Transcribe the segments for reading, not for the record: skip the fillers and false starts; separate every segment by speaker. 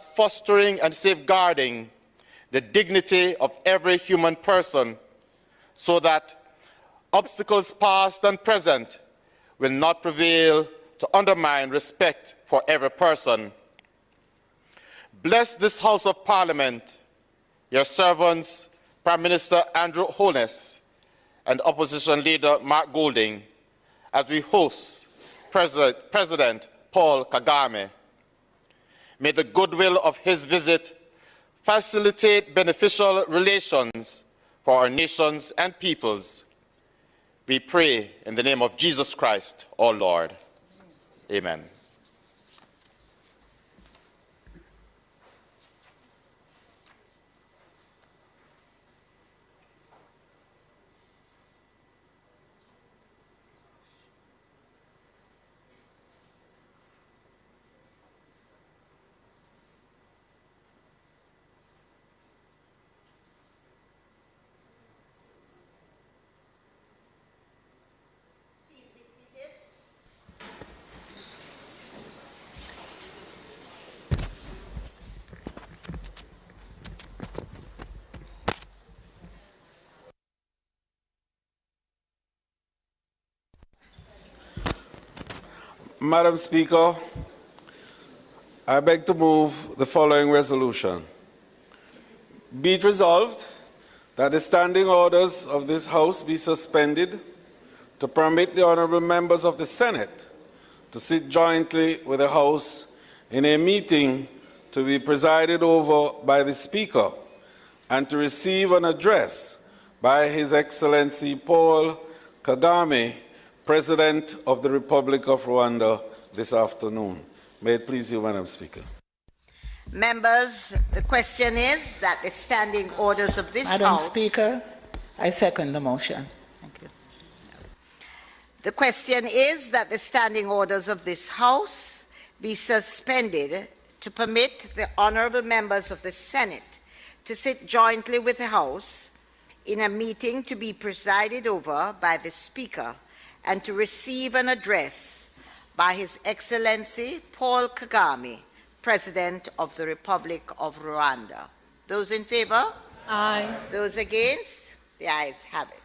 Speaker 1: fostering and safeguarding the dignity of every human person so that obstacles past and present will not prevail to undermine respect for every person. Bless this House of Parliament, your servants, Prime Minister Andrew Holness and Opposition Leader Mark Golding, as we host President Paul Kagame. May the goodwill of his visit facilitate beneficial relations for our nations and peoples. We pray in the name of Jesus Christ, our Lord. Amen.
Speaker 2: Madam Speaker, I beg to move the following resolution. Be it resolved that the standing orders of this House be suspended to permit the honourable members of the Senate to sit jointly with the House in a meeting to be presided over by the Speaker and to receive an address by His Excellency Paul Kagame, President of the Republic of Rwanda, this afternoon. May it please you, Madam Speaker.
Speaker 3: Members, the question is that the standing orders of this House...
Speaker 4: Madam Speaker, I second the motion. Thank you.
Speaker 3: The question is that the standing orders of this House be suspended to permit the honourable members of the Senate to sit jointly with the House in a meeting to be presided over by the Speaker and to receive an address by His Excellency Paul Kagame, President of the Republic of Rwanda. Those in favour?
Speaker 5: Aye.
Speaker 3: Those against? The ayes have it.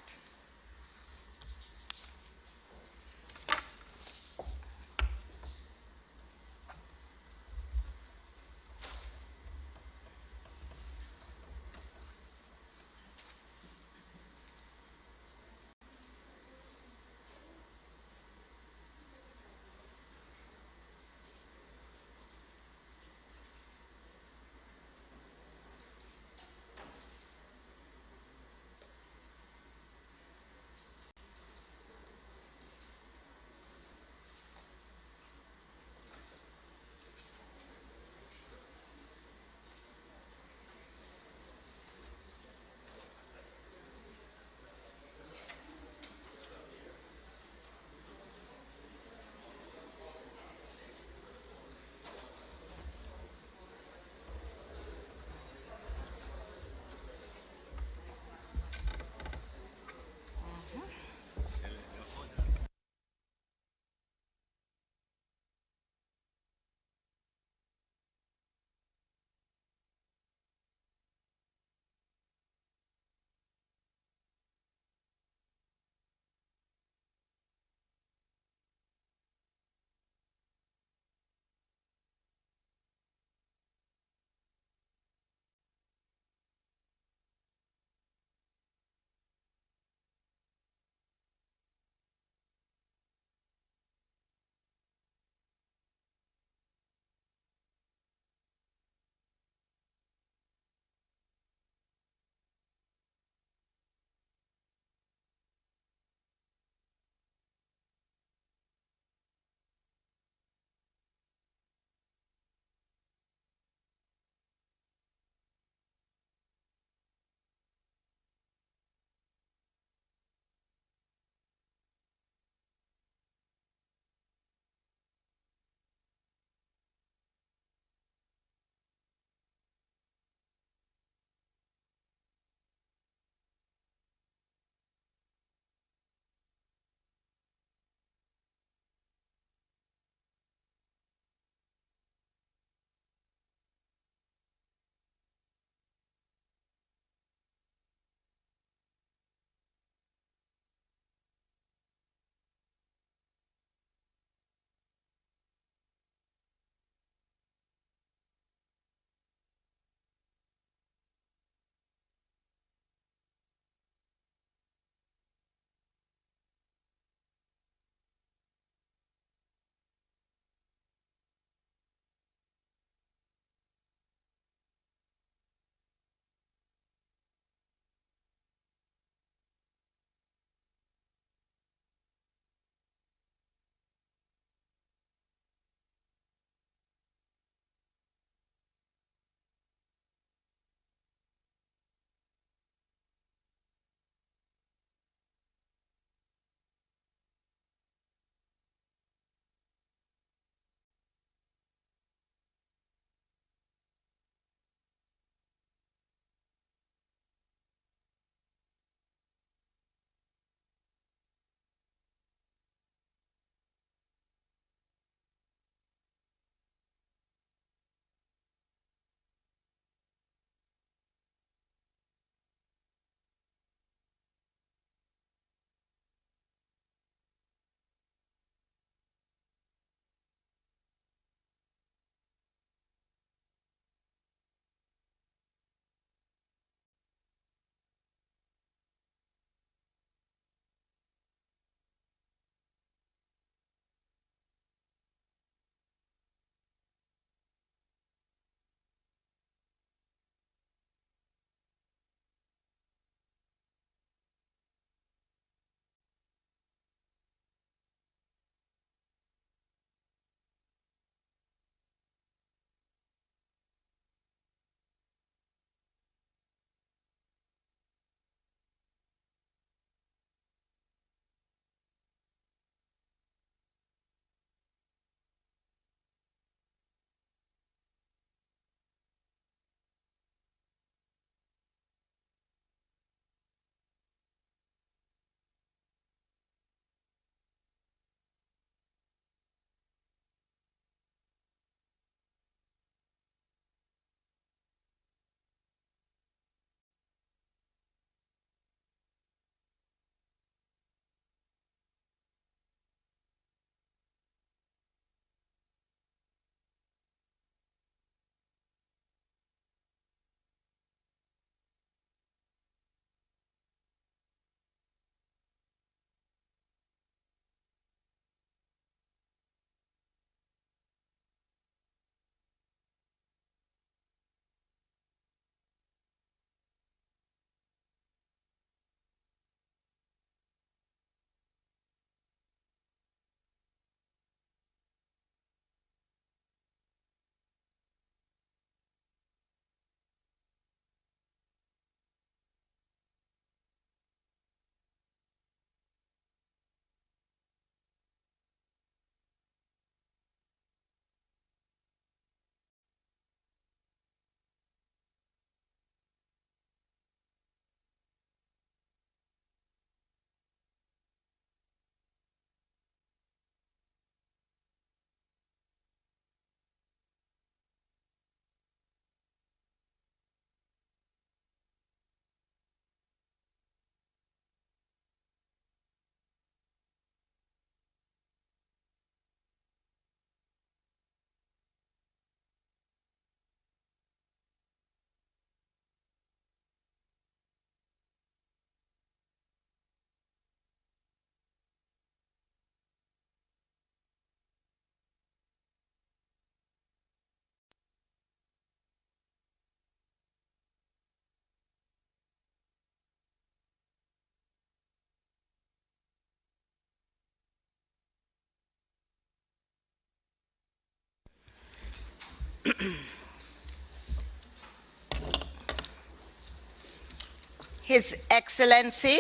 Speaker 3: His Excellency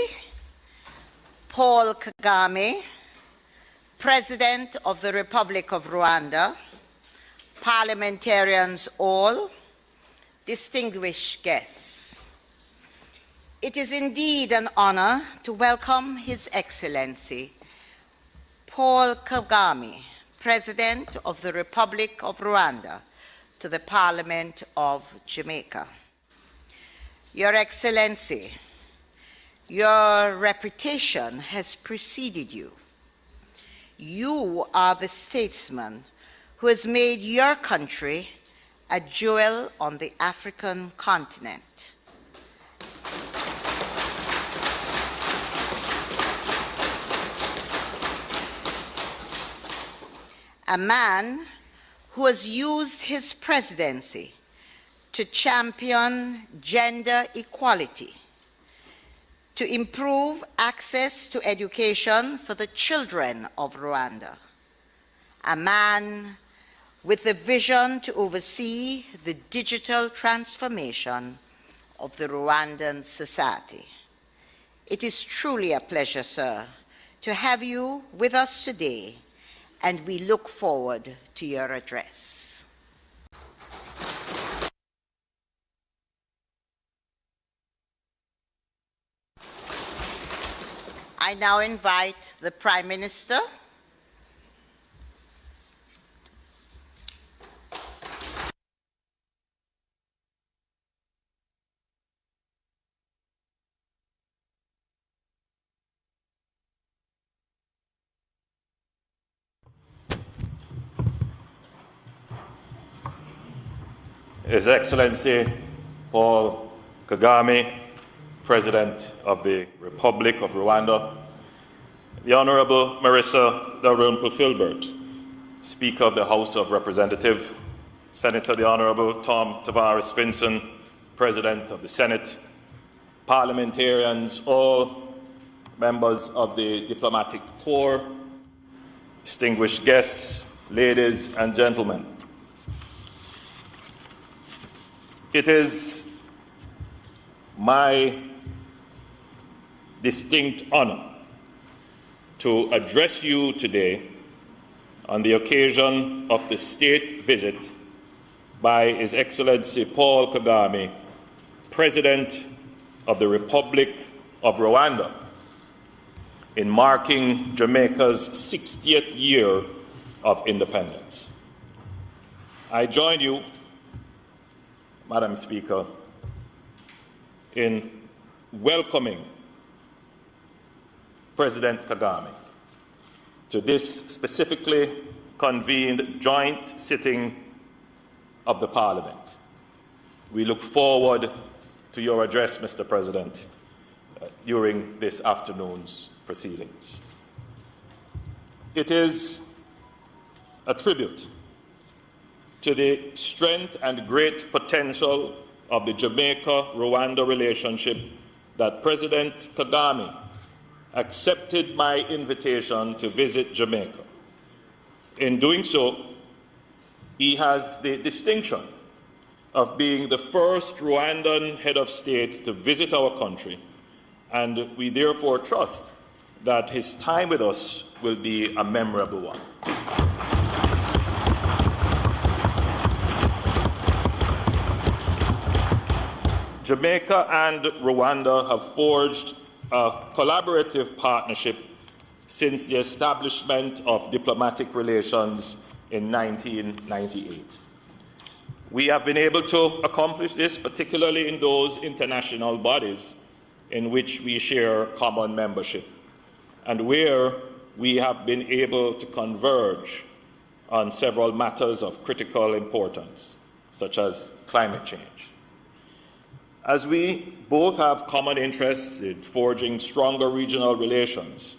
Speaker 3: Paul Kagame, President of the Republic of Rwanda, parliamentarians all, distinguished guests. It is indeed an honor to welcome His Excellency Paul Kagame, President of the Republic of Rwanda, to the Parliament of Jamaica. Your Excellency, your reputation has preceded you. You are the statesman who has made your country a jewel on the African continent. A man who has used his presidency to champion gender equality, to improve access to education for the children of Rwanda. A man with the vision to oversee the digital transformation of the Rwandan society. It is truly a pleasure, sir, to have you with us today, and we look forward to your address. I now invite the Prime Minister
Speaker 5: His Excellency Paul Kagame, President of the Republic of Rwanda, the Honorable Marissa Dalrymple-Filbert, Speaker of the House of Representatives, Senator the Honorable Tom Tavares Finson, President of the Senate, parliamentarians, all members of the diplomatic corps, distinguished guests, ladies and gentlemen. It is my distinct honor to address you today on the occasion of the state visit by His Excellency Paul Kagame, President of the Republic of Rwanda, in marking Jamaica's 60th year of independence. I join you, Madam Speaker, in welcoming President Kagame to this specifically convened joint sitting of the Parliament. We look forward to your address, Mr. President, during this afternoon's proceedings. It is a tribute to the strength and great potential of the Jamaica-Rwanda relationship that President Kagame accepted my invitation to visit Jamaica. In doing so, he has the distinction of being the first Rwandan head of state to visit our country, and we therefore trust that his time with us will be a memorable one. Jamaica and Rwanda have forged a collaborative partnership since the establishment of diplomatic relations in 1998. We have been able to accomplish this, particularly in those international bodies in which we share common membership, and where we have been able to converge on several matters of critical importance, such as climate change. As we both have common interests in forging stronger regional relations,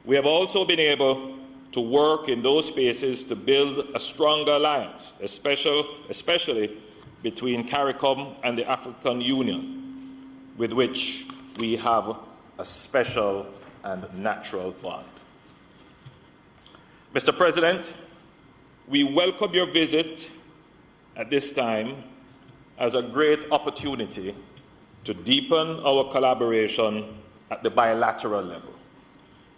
Speaker 5: we have also been able to work in those spaces to build a stronger alliance, especially between CARICOM and the African Union, with which we have a special and natural bond. Mr. President, we welcome your visit at this time as a great opportunity to deepen our collaboration at the bilateral level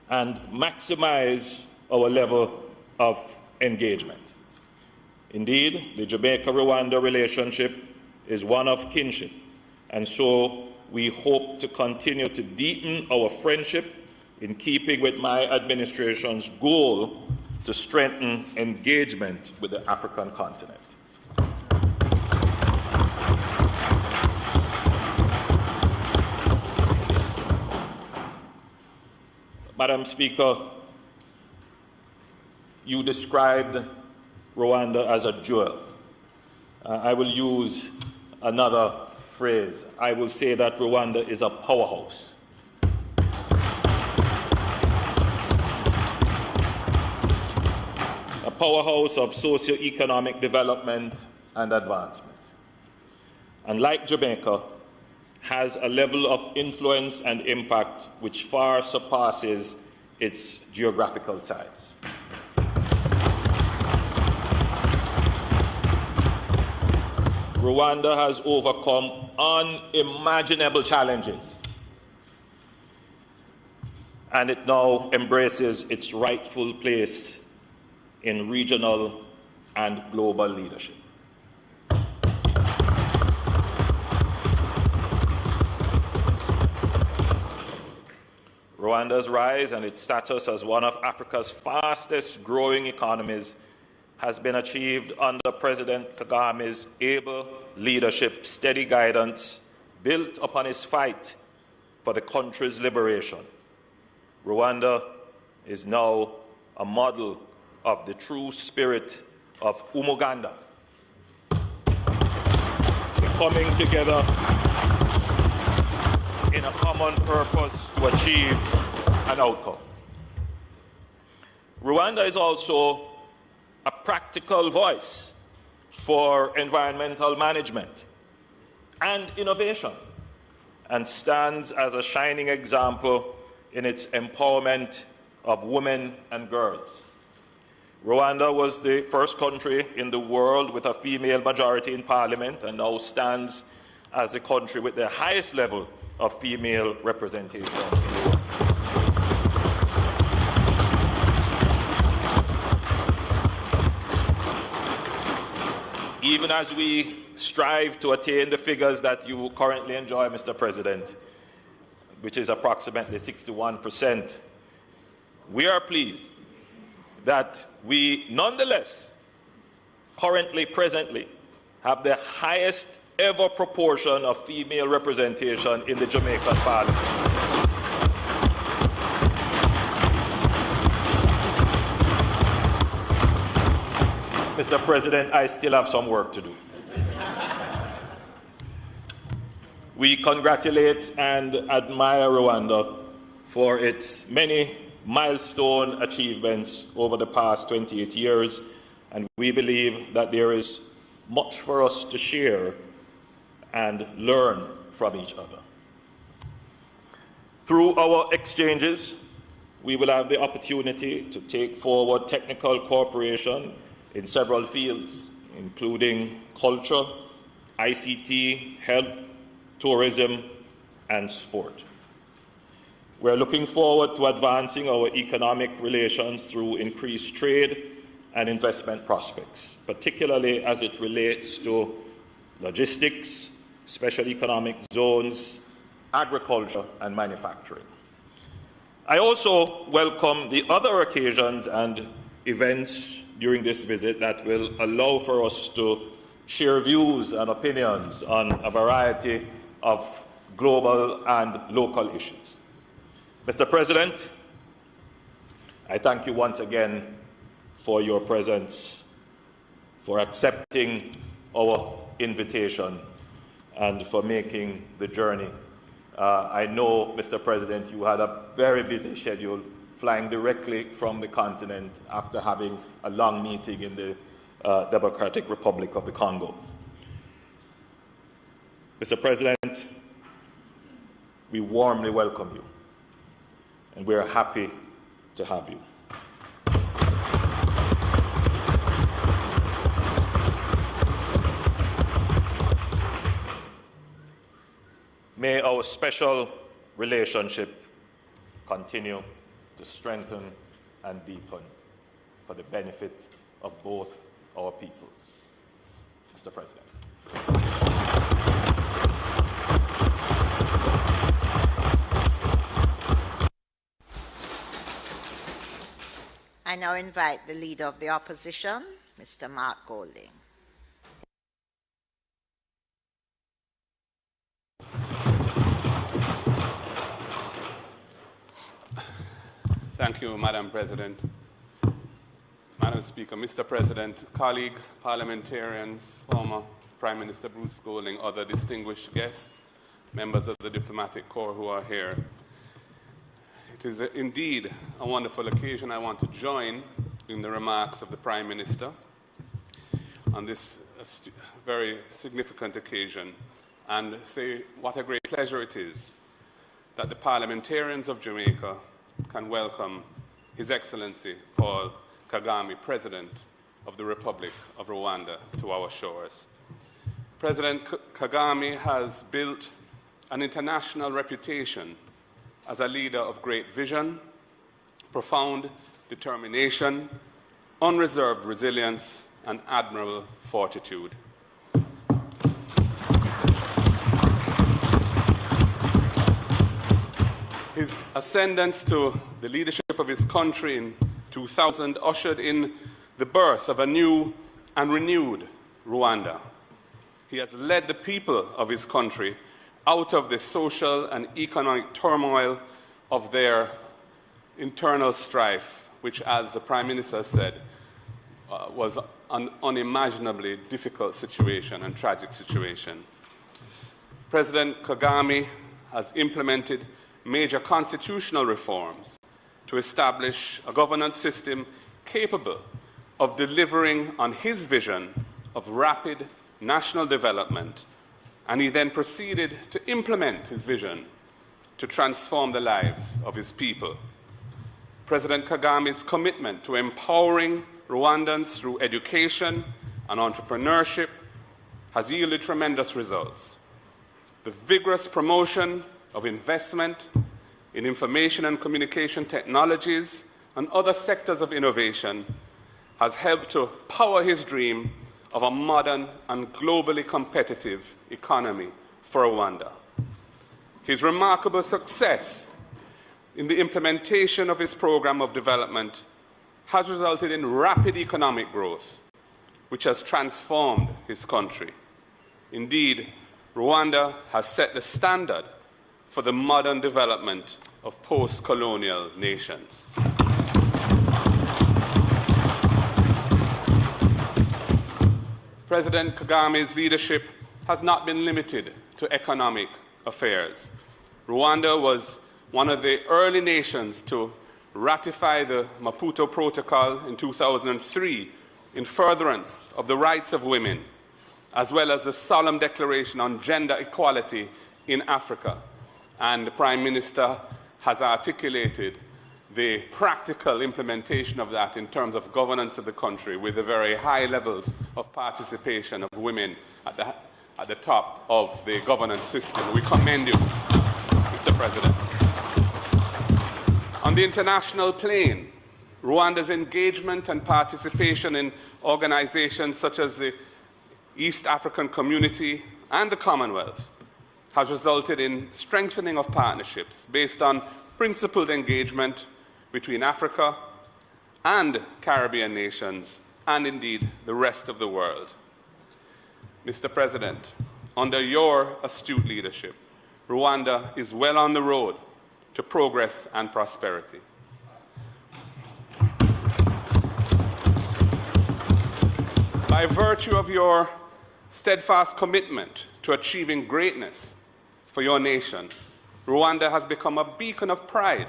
Speaker 5: and maximize our level of engagement. Indeed, the Jamaica-Rwanda relationship is one of kinship, and so we hope to continue to deepen our friendship in keeping with my administration's goal to strengthen engagement with the African continent. Madam Speaker, you described Rwanda as a jewel. I will use another phrase. I will say that Rwanda is a powerhouse. A powerhouse of socio-economic development and advancement. And like Jamaica, has a level of influence and impact which far surpasses its geographical size. Rwanda has overcome unimaginable challenges, and it now embraces its rightful place in regional and global leadership. Rwanda's rise and its status as one of Africa's fastest growing economies has been achieved under President Kagame's able leadership, steady guidance, built upon his fight for the country's liberation. Rwanda is now a model of the true spirit of Umuganda, the coming together in a common purpose to achieve an outcome. Rwanda is also a practical voice for environmental management and innovation, and stands as a shining example in its empowerment of women and girls. Rwanda was the first country in the world with a female majority in parliament, and now stands as the country with the highest level of female representation in the world. Even as we strive to attain the figures that you currently enjoy, Mr. President, which is approximately 61%, we are pleased that we nonetheless presently have the highest ever proportion of female representation in the Jamaican Parliament. Mr. President, I still have some work to do. We congratulate and admire Rwanda for its many milestone achievements over the past 28 years, and we believe that there is much for us to share and learn from each other. Through our exchanges, we will have the opportunity to take forward technical cooperation in several fields, including culture, ICT, health, tourism, and sport. We're looking forward to advancing our economic relations through increased trade and investment prospects, particularly as it relates to logistics, special economic zones, agriculture, and manufacturing. I also welcome the other occasions and events during this visit that will allow for us to share views and opinions on a variety of global and local issues. Mr. President, I thank you once again for your presence, for accepting our invitation, and for making the journey. I know, Mr. President, you had a very busy schedule, flying directly from the continent after having a long meeting in the Democratic Republic of the Congo. Mr. President, we warmly welcome you, and we are happy to have you. May our special relationship continue to strengthen and deepen for the benefit of both our peoples. Mr. President.
Speaker 3: I now invite the Leader of the Opposition, Mr. Mark Golding.
Speaker 2: Thank you, Madam President. Madam Speaker, Mr. President, colleague parliamentarians, former Prime Minister Bruce Golding, other distinguished guests, members of the diplomatic corps who are here. It is indeed a wonderful occasion. I want to join in the remarks of the Prime Minister on this very significant occasion and say what a great pleasure it is that the parliamentarians of Jamaica can welcome His Excellency Paul Kagame, President of the Republic of Rwanda, to our shores. President Kagame has built an international reputation as a leader of great vision, profound determination, unreserved resilience, and admirable fortitude. His ascendance to the leadership of his country in 2000 ushered in the birth of a new and renewed Rwanda. He has led the people of his country out of the social and economic turmoil of their internal strife, which, as the Prime Minister said, was an unimaginably difficult situation and tragic situation. President Kagame has implemented major constitutional reforms to establish a governance system capable of delivering on his vision of rapid national development, and he then proceeded to implement his vision to transform the lives of his people. President Kagame's commitment to empowering Rwandans through education and entrepreneurship has yielded tremendous results. The vigorous promotion of investment in information and communication technologies and other sectors of innovation has helped to power his dream of a modern and globally competitive economy for Rwanda. His remarkable success in the implementation of his program of development has resulted in rapid economic growth, which has transformed his country. Indeed, Rwanda has set the standard for the modern development of post-colonial nations. President Kagame's leadership has not been limited to economic affairs. Rwanda was one of the early nations to ratify the Maputo Protocol in 2003 in furtherance of the rights of women, as well as the Solemn Declaration on Gender Equality in Africa. And the Prime Minister has articulated the practical implementation of that in terms of governance of the country, with the very high levels of participation of women at the top of the governance system. We commend you, Mr. President. On the international plane, Rwanda's engagement and participation in organizations such as the East African Community and the Commonwealth has resulted in strengthening of partnerships based on principled engagement between Africa and Caribbean nations, and indeed the rest of the world. Mr. President, under your astute leadership, Rwanda is well on the road to progress and prosperity. By virtue of your steadfast commitment to achieving greatness for your nation, Rwanda has become a beacon of pride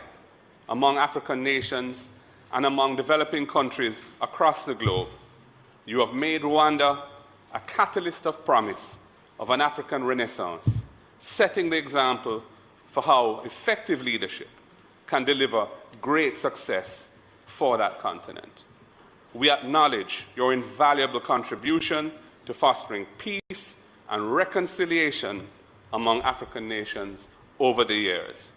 Speaker 2: among African nations and among developing countries across the globe. You have made Rwanda a catalyst of promise of an African renaissance, setting the example for how effective leadership can deliver great success for that continent. We acknowledge your invaluable contribution to fostering peace and reconciliation
Speaker 6: among African nations over the years.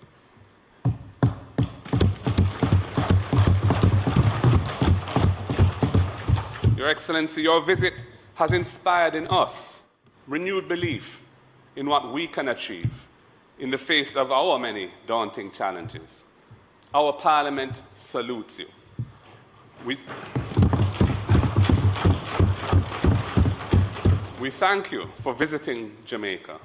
Speaker 6: Your Excellency, your visit has inspired in us renewed belief in what we can achieve in the face of our many daunting challenges. Our Parliament salutes you. We thank you for visiting Jamaica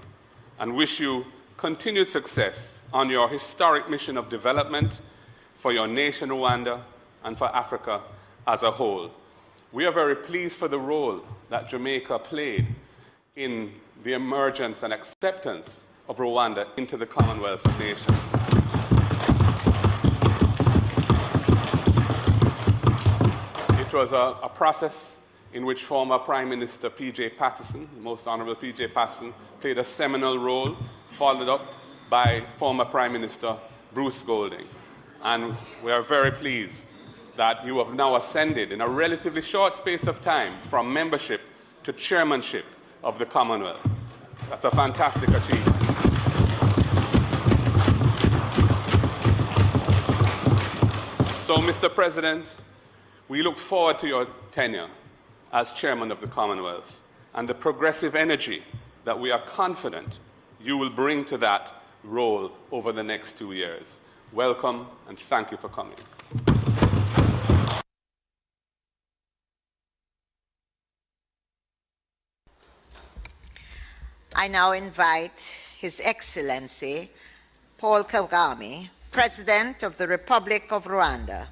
Speaker 6: and wish you continued success on your historic mission of development for your nation, Rwanda, and for Africa as a whole. We are very pleased for the role that Jamaica played in the emergence and acceptance of Rwanda into the Commonwealth of Nations. It was a process in which former Prime Minister P.J. Patterson, the Most Honourable P.J. Patterson, played a seminal role, followed up by former Prime Minister Bruce Golding. And we are very pleased that you have now ascended in a relatively short space of time from membership to chairmanship of the Commonwealth. That's a fantastic achievement. So, Mr. President, we look forward to your tenure as chairman of the Commonwealth and the progressive energy that we are confident you will bring to that role over the next 2 years. Welcome and thank you for coming.
Speaker 3: I now invite His Excellency Paul Kagame, President of the Republic of Rwanda,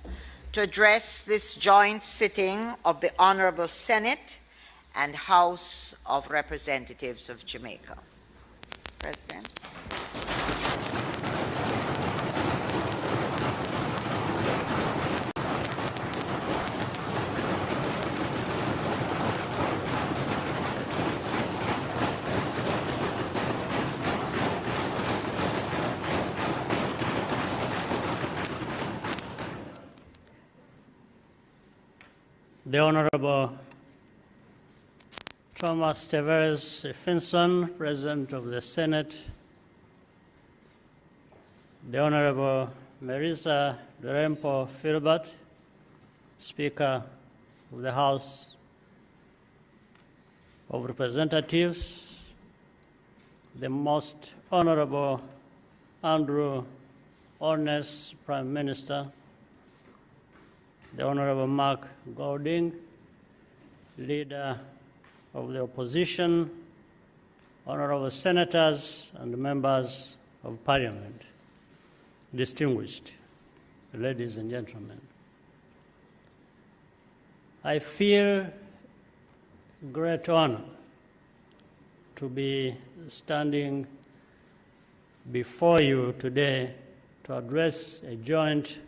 Speaker 3: to address this joint sitting of the Honorable Senate and House of Representatives of Jamaica. President.
Speaker 7: The Honorable Thomas Tavares Finson, President of the Senate, the Honorable Marisa Durempo Filbert, Speaker of the House of Representatives, the Most Honorable Andrew Holness, Prime Minister, the Honorable Mark Golding, Leader of the Opposition, Honorable Senators and Members of Parliament, distinguished ladies and gentlemen. I feel great honor to be standing before you today to address a joint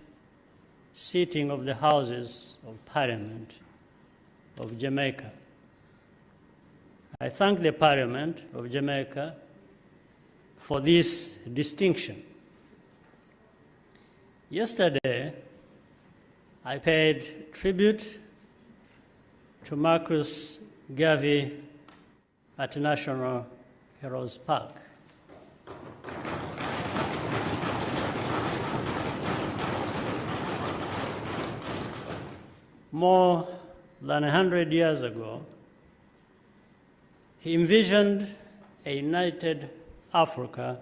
Speaker 7: sitting of the Houses of Parliament of Jamaica. I thank the Parliament of Jamaica for this distinction. Yesterday, I paid tribute to Marcus Garvey at National Heroes Park. More than 100 years ago, he envisioned a united Africa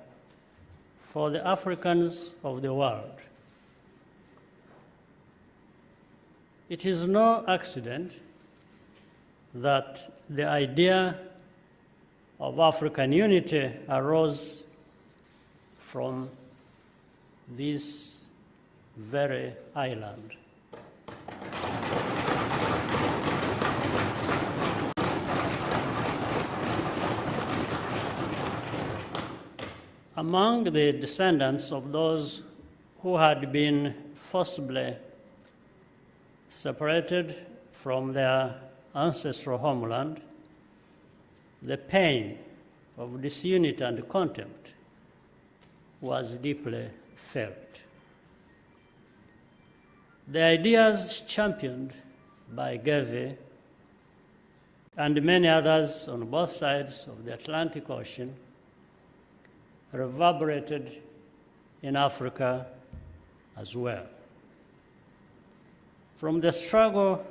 Speaker 7: for the Africans of the world. It is no accident that the idea of African unity arose from this very island. Among the descendants of those who had been forcibly separated from their ancestral homeland, the pain of disunity and contempt was deeply felt. The ideas championed by Garvey and many others on both sides of the Atlantic Ocean reverberated in Africa as well. From the struggle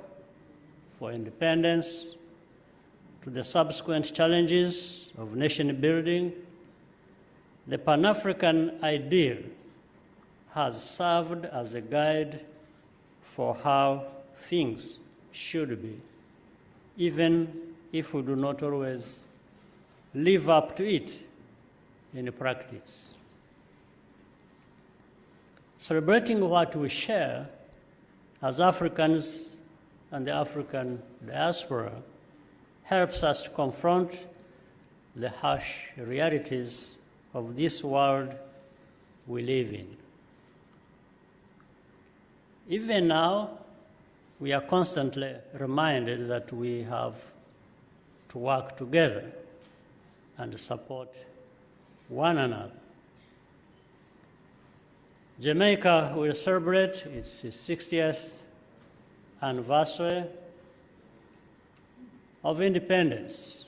Speaker 7: for independence to the subsequent challenges of nation building, the Pan-African ideal has served as a guide for how things should be, even if we do not always live up to it in practice. Celebrating what we share as Africans and the African diaspora helps us to confront the harsh realities of this world we live in. Even now, we are constantly reminded that we have to work together and support one another. Jamaica will celebrate its 60th anniversary of independence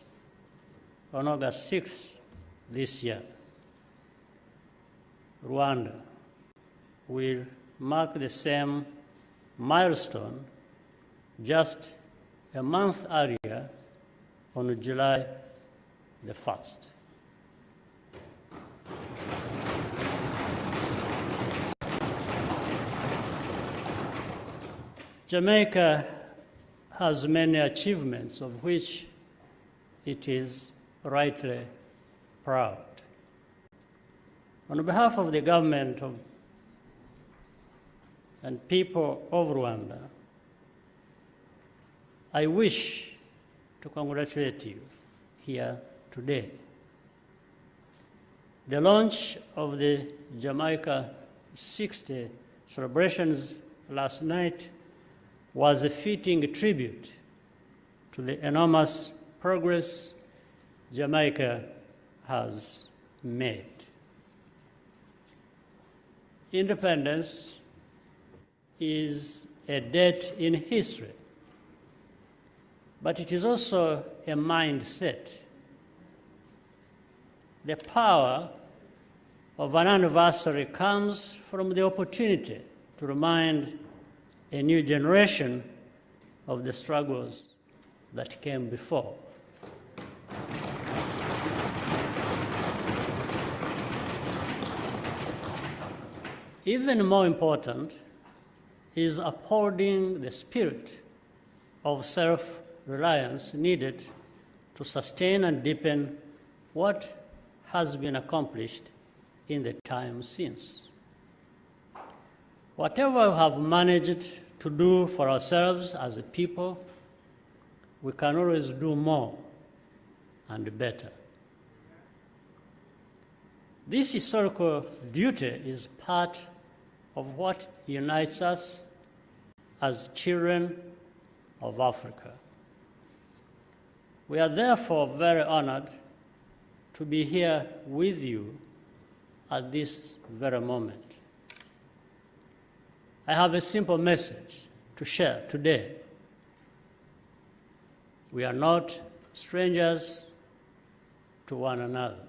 Speaker 7: on August 6th this year. Rwanda will mark the same milestone just a month earlier on July the 1st. Jamaica has many achievements of which it is rightly proud. On behalf of the government and people of Rwanda, I wish to congratulate you here today. The launch of the Jamaica 60 celebrations last night was a fitting tribute to the enormous progress Jamaica has made. Independence is a date in history, but it is also a mindset. The power of an anniversary comes from the opportunity to remind a new generation of the struggles that came before. Even more important is upholding the spirit of self-reliance needed to sustain and deepen what has been accomplished in the time since. Whatever we have managed to do for ourselves as a people, we can always do more and better. This historical duty is part of what unites us as children of Africa. We are therefore very honored to be here with you at this very moment. I have a simple message to share today. We are not strangers to one another.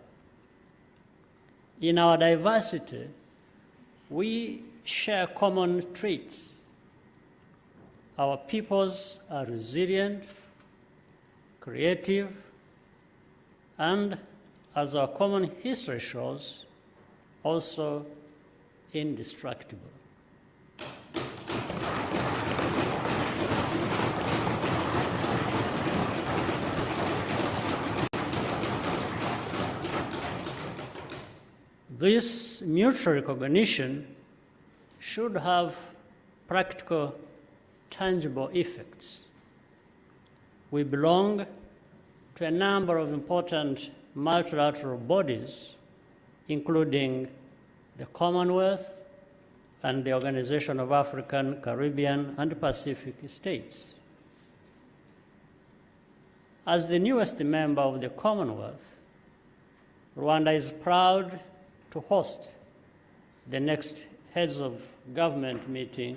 Speaker 7: In our diversity, we share common traits. Our peoples are resilient, creative, and, as our common history shows, also indestructible. This mutual recognition should have practical, tangible effects. We belong to a number of important multilateral bodies, including the Commonwealth and the Organization of African, Caribbean, and Pacific States. As the newest member of the Commonwealth, Rwanda is proud to host the next Heads of Government meeting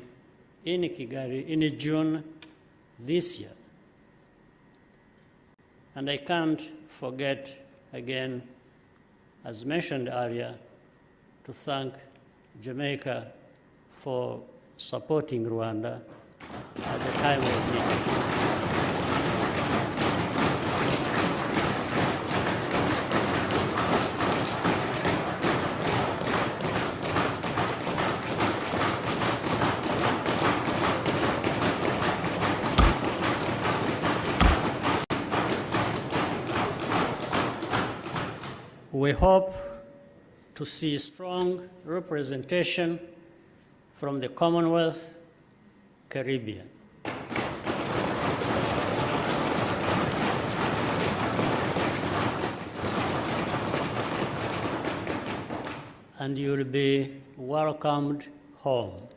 Speaker 7: in Kigali in June this year. And I can't forget again as mentioned earlier, to thank Jamaica for supporting Rwanda at the time of need. We hope to see strong representation from the Commonwealth, Caribbean. And you will be welcomed home.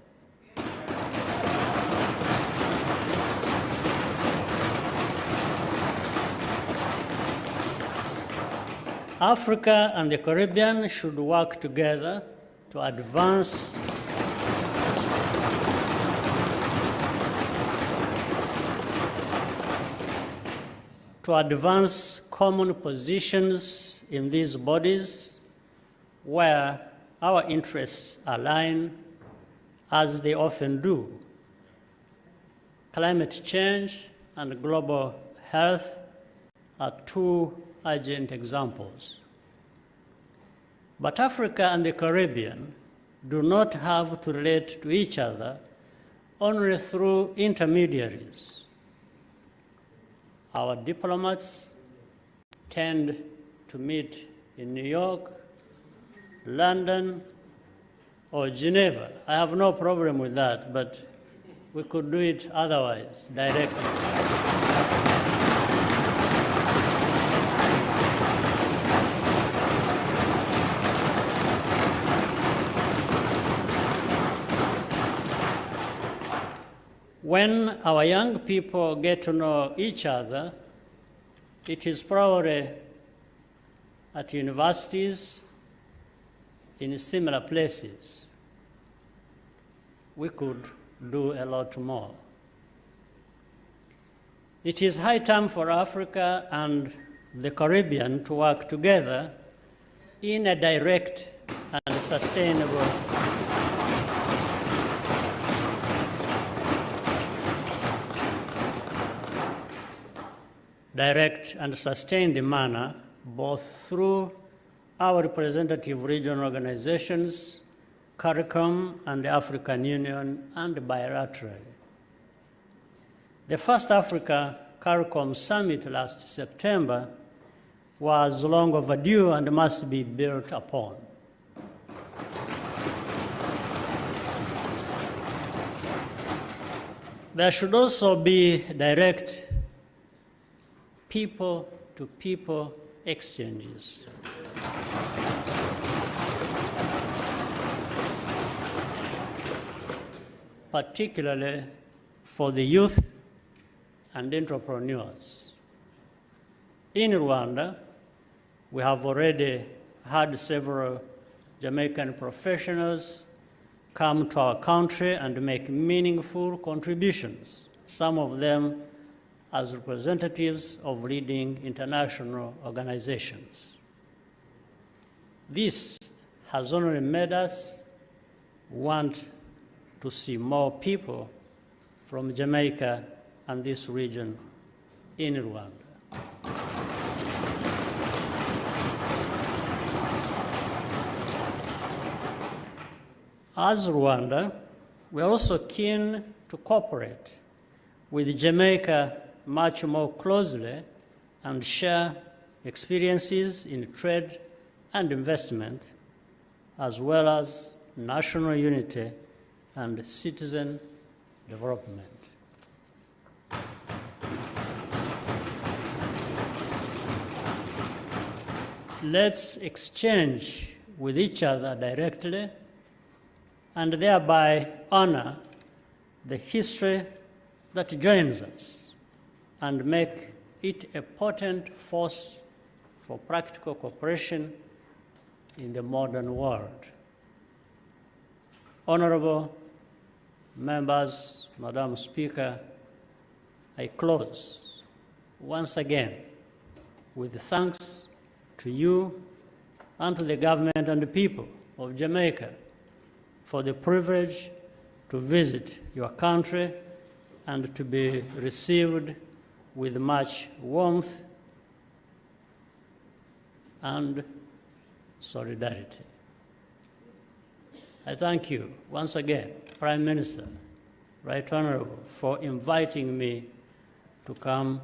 Speaker 7: Africa and the Caribbean should work together to advance common positions in these bodies where our interests align, as they often do. Climate change and global health are two urgent examples. But Africa and the Caribbean do not have to relate to each other only through intermediaries. Our diplomats tend to meet in New York, London, or Geneva. I have no problem with that, but we could do it otherwise, directly. When our young people get to know each other, it is probably at universities, in similar places. We could do a lot more. It is high time for Africa and the Caribbean to work together in a direct and sustainable sustained manner, both through our representative regional organizations, CARICOM and the African Union, and bilaterally. The first Africa CARICOM summit last September was long overdue and must be built upon. There should also be direct people-to-people exchanges. Particularly for the youth and entrepreneurs. In Rwanda, we have already had several Jamaican professionals come to our country and make meaningful contributions, some of them as representatives of leading international organizations. This has only made us want to see more people from Jamaica and this region in Rwanda. As Rwanda, we are also keen to cooperate with Jamaica much more closely and share experiences in trade and investment, as well as national unity and citizen development. Let's exchange with each other directly and thereby honor the history that joins us and make it a potent force for practical cooperation in the modern world. Honorable members, Madam Speaker, I close once again with thanks to you and to the government and the people of Jamaica for the privilege to visit your country and to be received with much warmth and solidarity. I thank you once again, Prime Minister, Right Honorable, for inviting me to come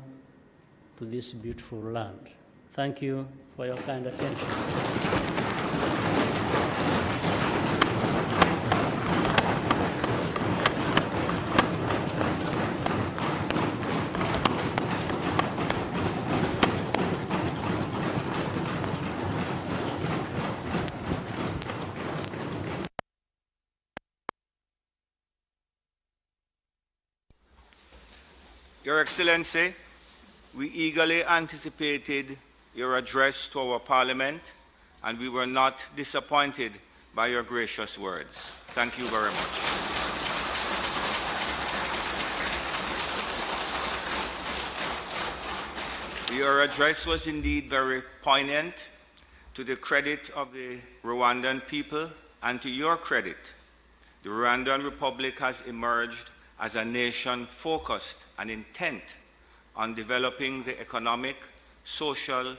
Speaker 7: to this beautiful land. Thank you for your kind attention.
Speaker 8: Your Excellency, we eagerly anticipated your address to our Parliament, and we were not disappointed by your gracious words. Thank you very much. Your address was indeed very poignant, to the credit of the Rwandan people and to your credit. The Rwandan Republic has emerged as a nation focused and intent on developing the economic, social,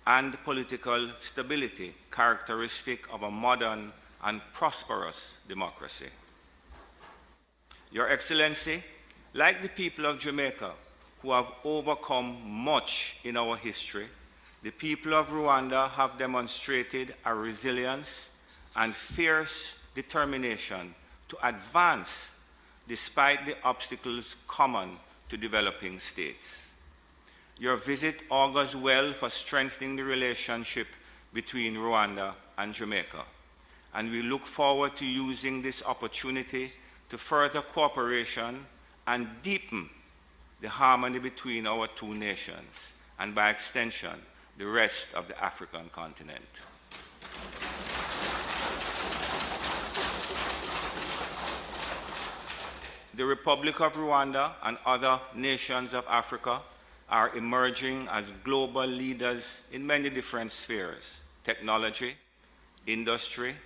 Speaker 8: and political stability characteristic of a modern and prosperous democracy. Your Excellency, like the people of Jamaica, who have overcome much in our history, the people of Rwanda have demonstrated a resilience and fierce determination to advance despite the obstacles common to developing states. Your visit augurs well for strengthening the relationship between Rwanda and Jamaica, and we look forward to using this opportunity to further cooperation and deepen the harmony between our two nations, and by extension, the rest of the African continent. The Republic of Rwanda and other nations of Africa are emerging as global leaders in many different spheres: technology, industry,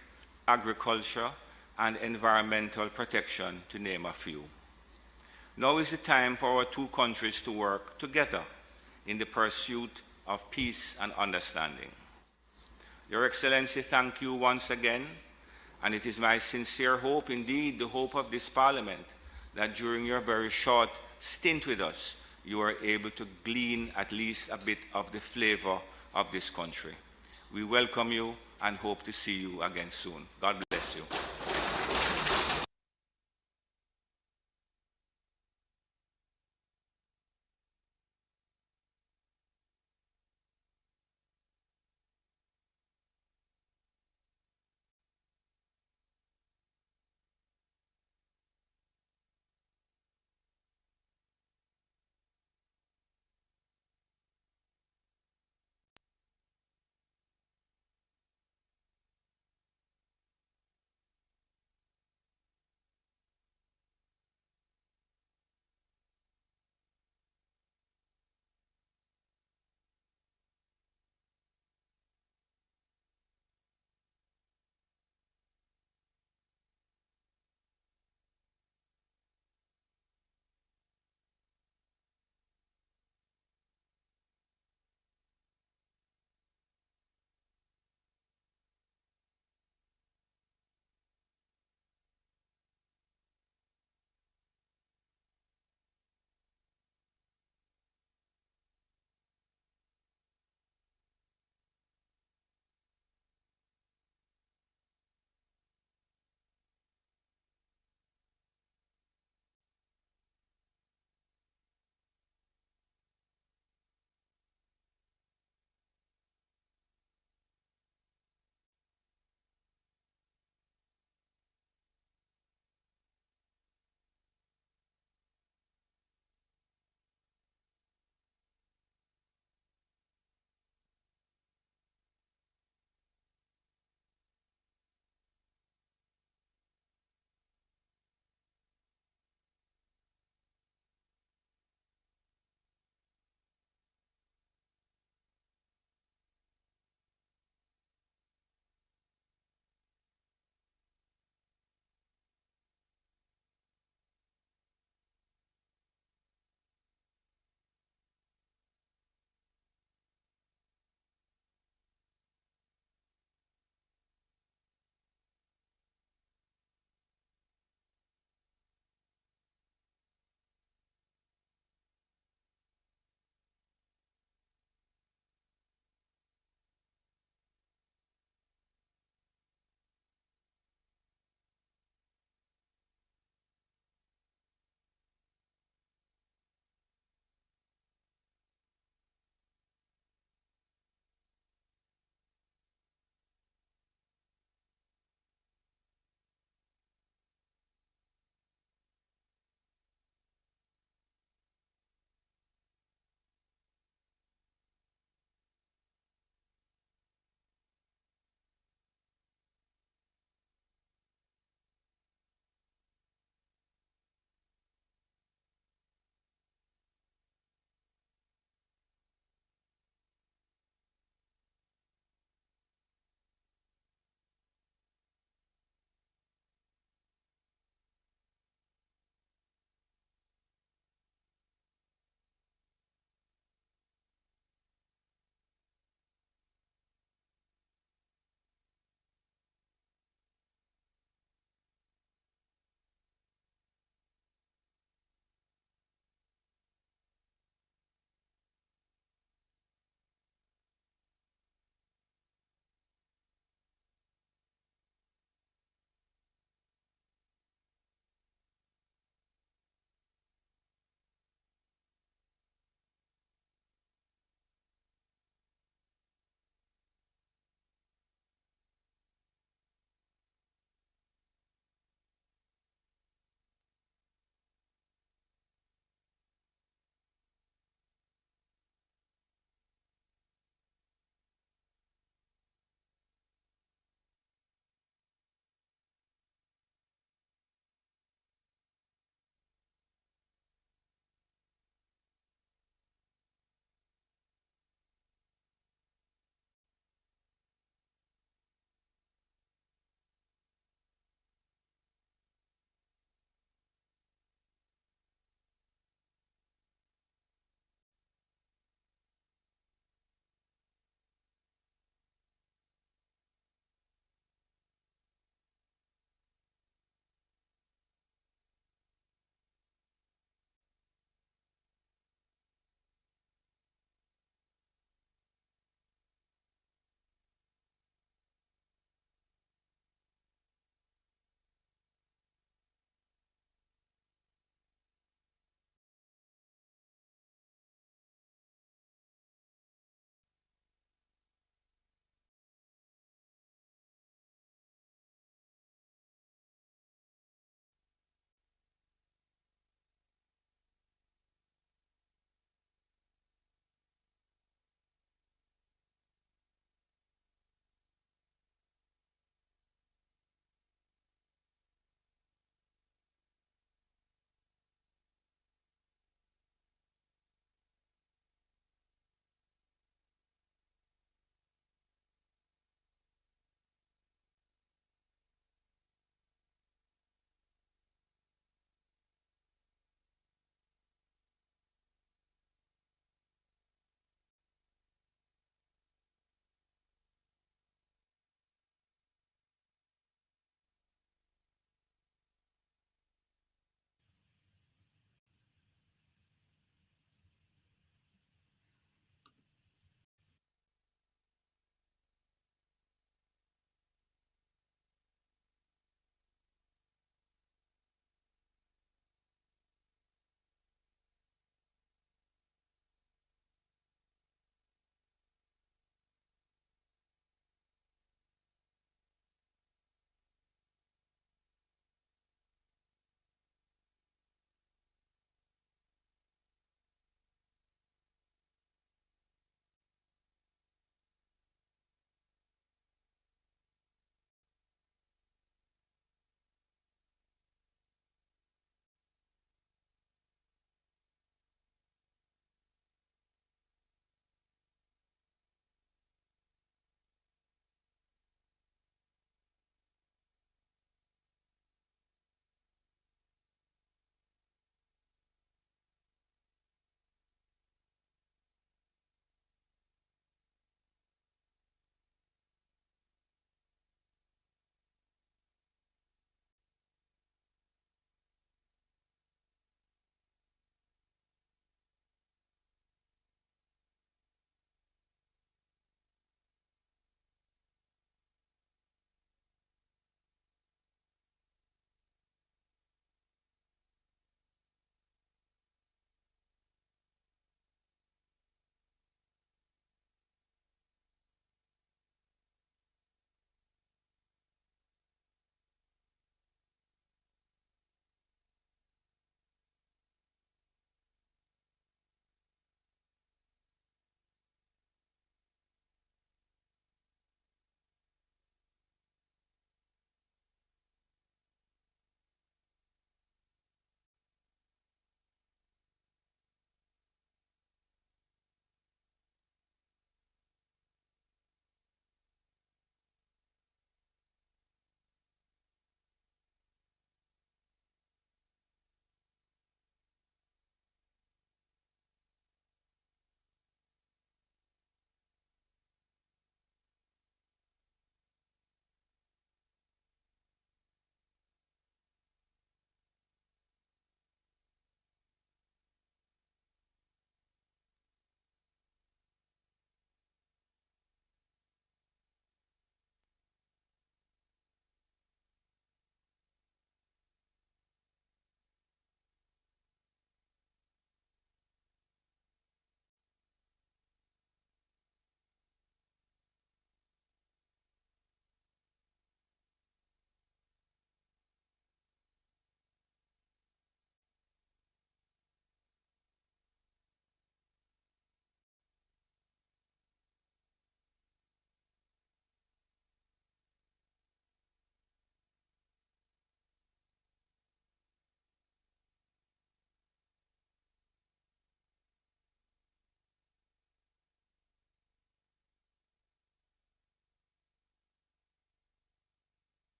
Speaker 8: agriculture, and environmental protection, to name a few. Now is the time for our two countries to work together in the pursuit of peace and understanding. Your Excellency, thank you once again, and it is my sincere hope, indeed the hope of this Parliament, that during your very short stint with us, you are able to glean at least a bit of the flavor of this country. We welcome you and hope to see you again soon. God bless you.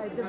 Speaker 9: To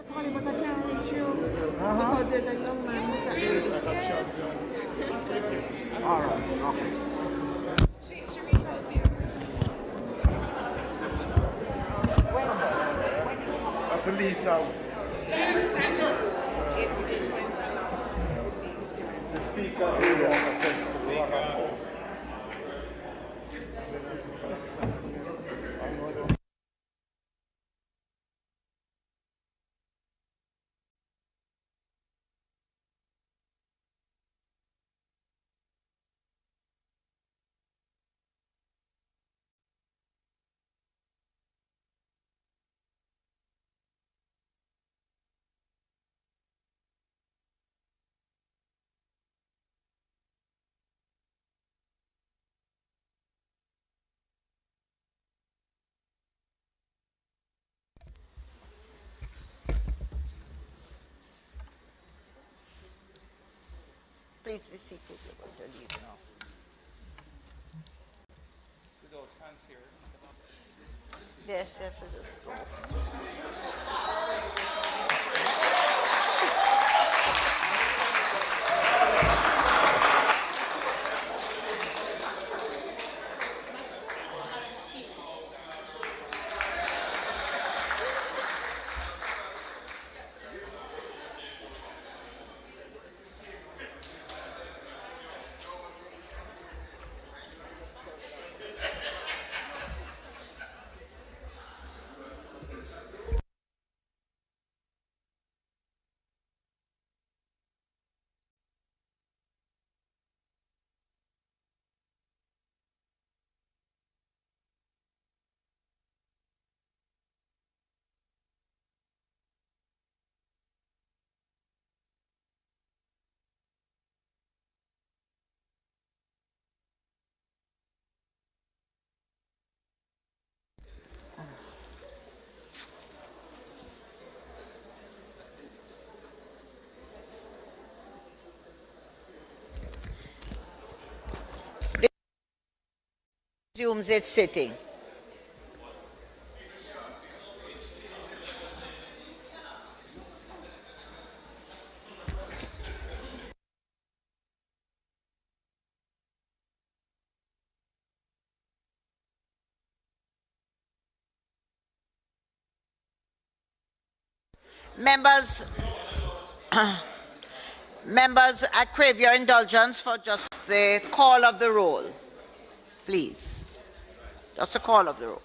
Speaker 9: call him, but I can't reach you because there's a young man who's at the
Speaker 10: All right, okay.
Speaker 9: She reached out to you.
Speaker 10: That's Lisa. The speaker.
Speaker 3: please be seated. You're going to leave now. Yes, yes, please go. Resumes its sitting. Members, members, I crave your indulgence for just the call of the roll, please. Just a call of the roll.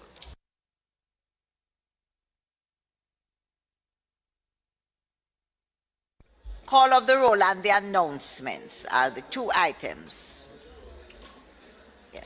Speaker 3: Call of the roll and the announcements are the two items. Yes.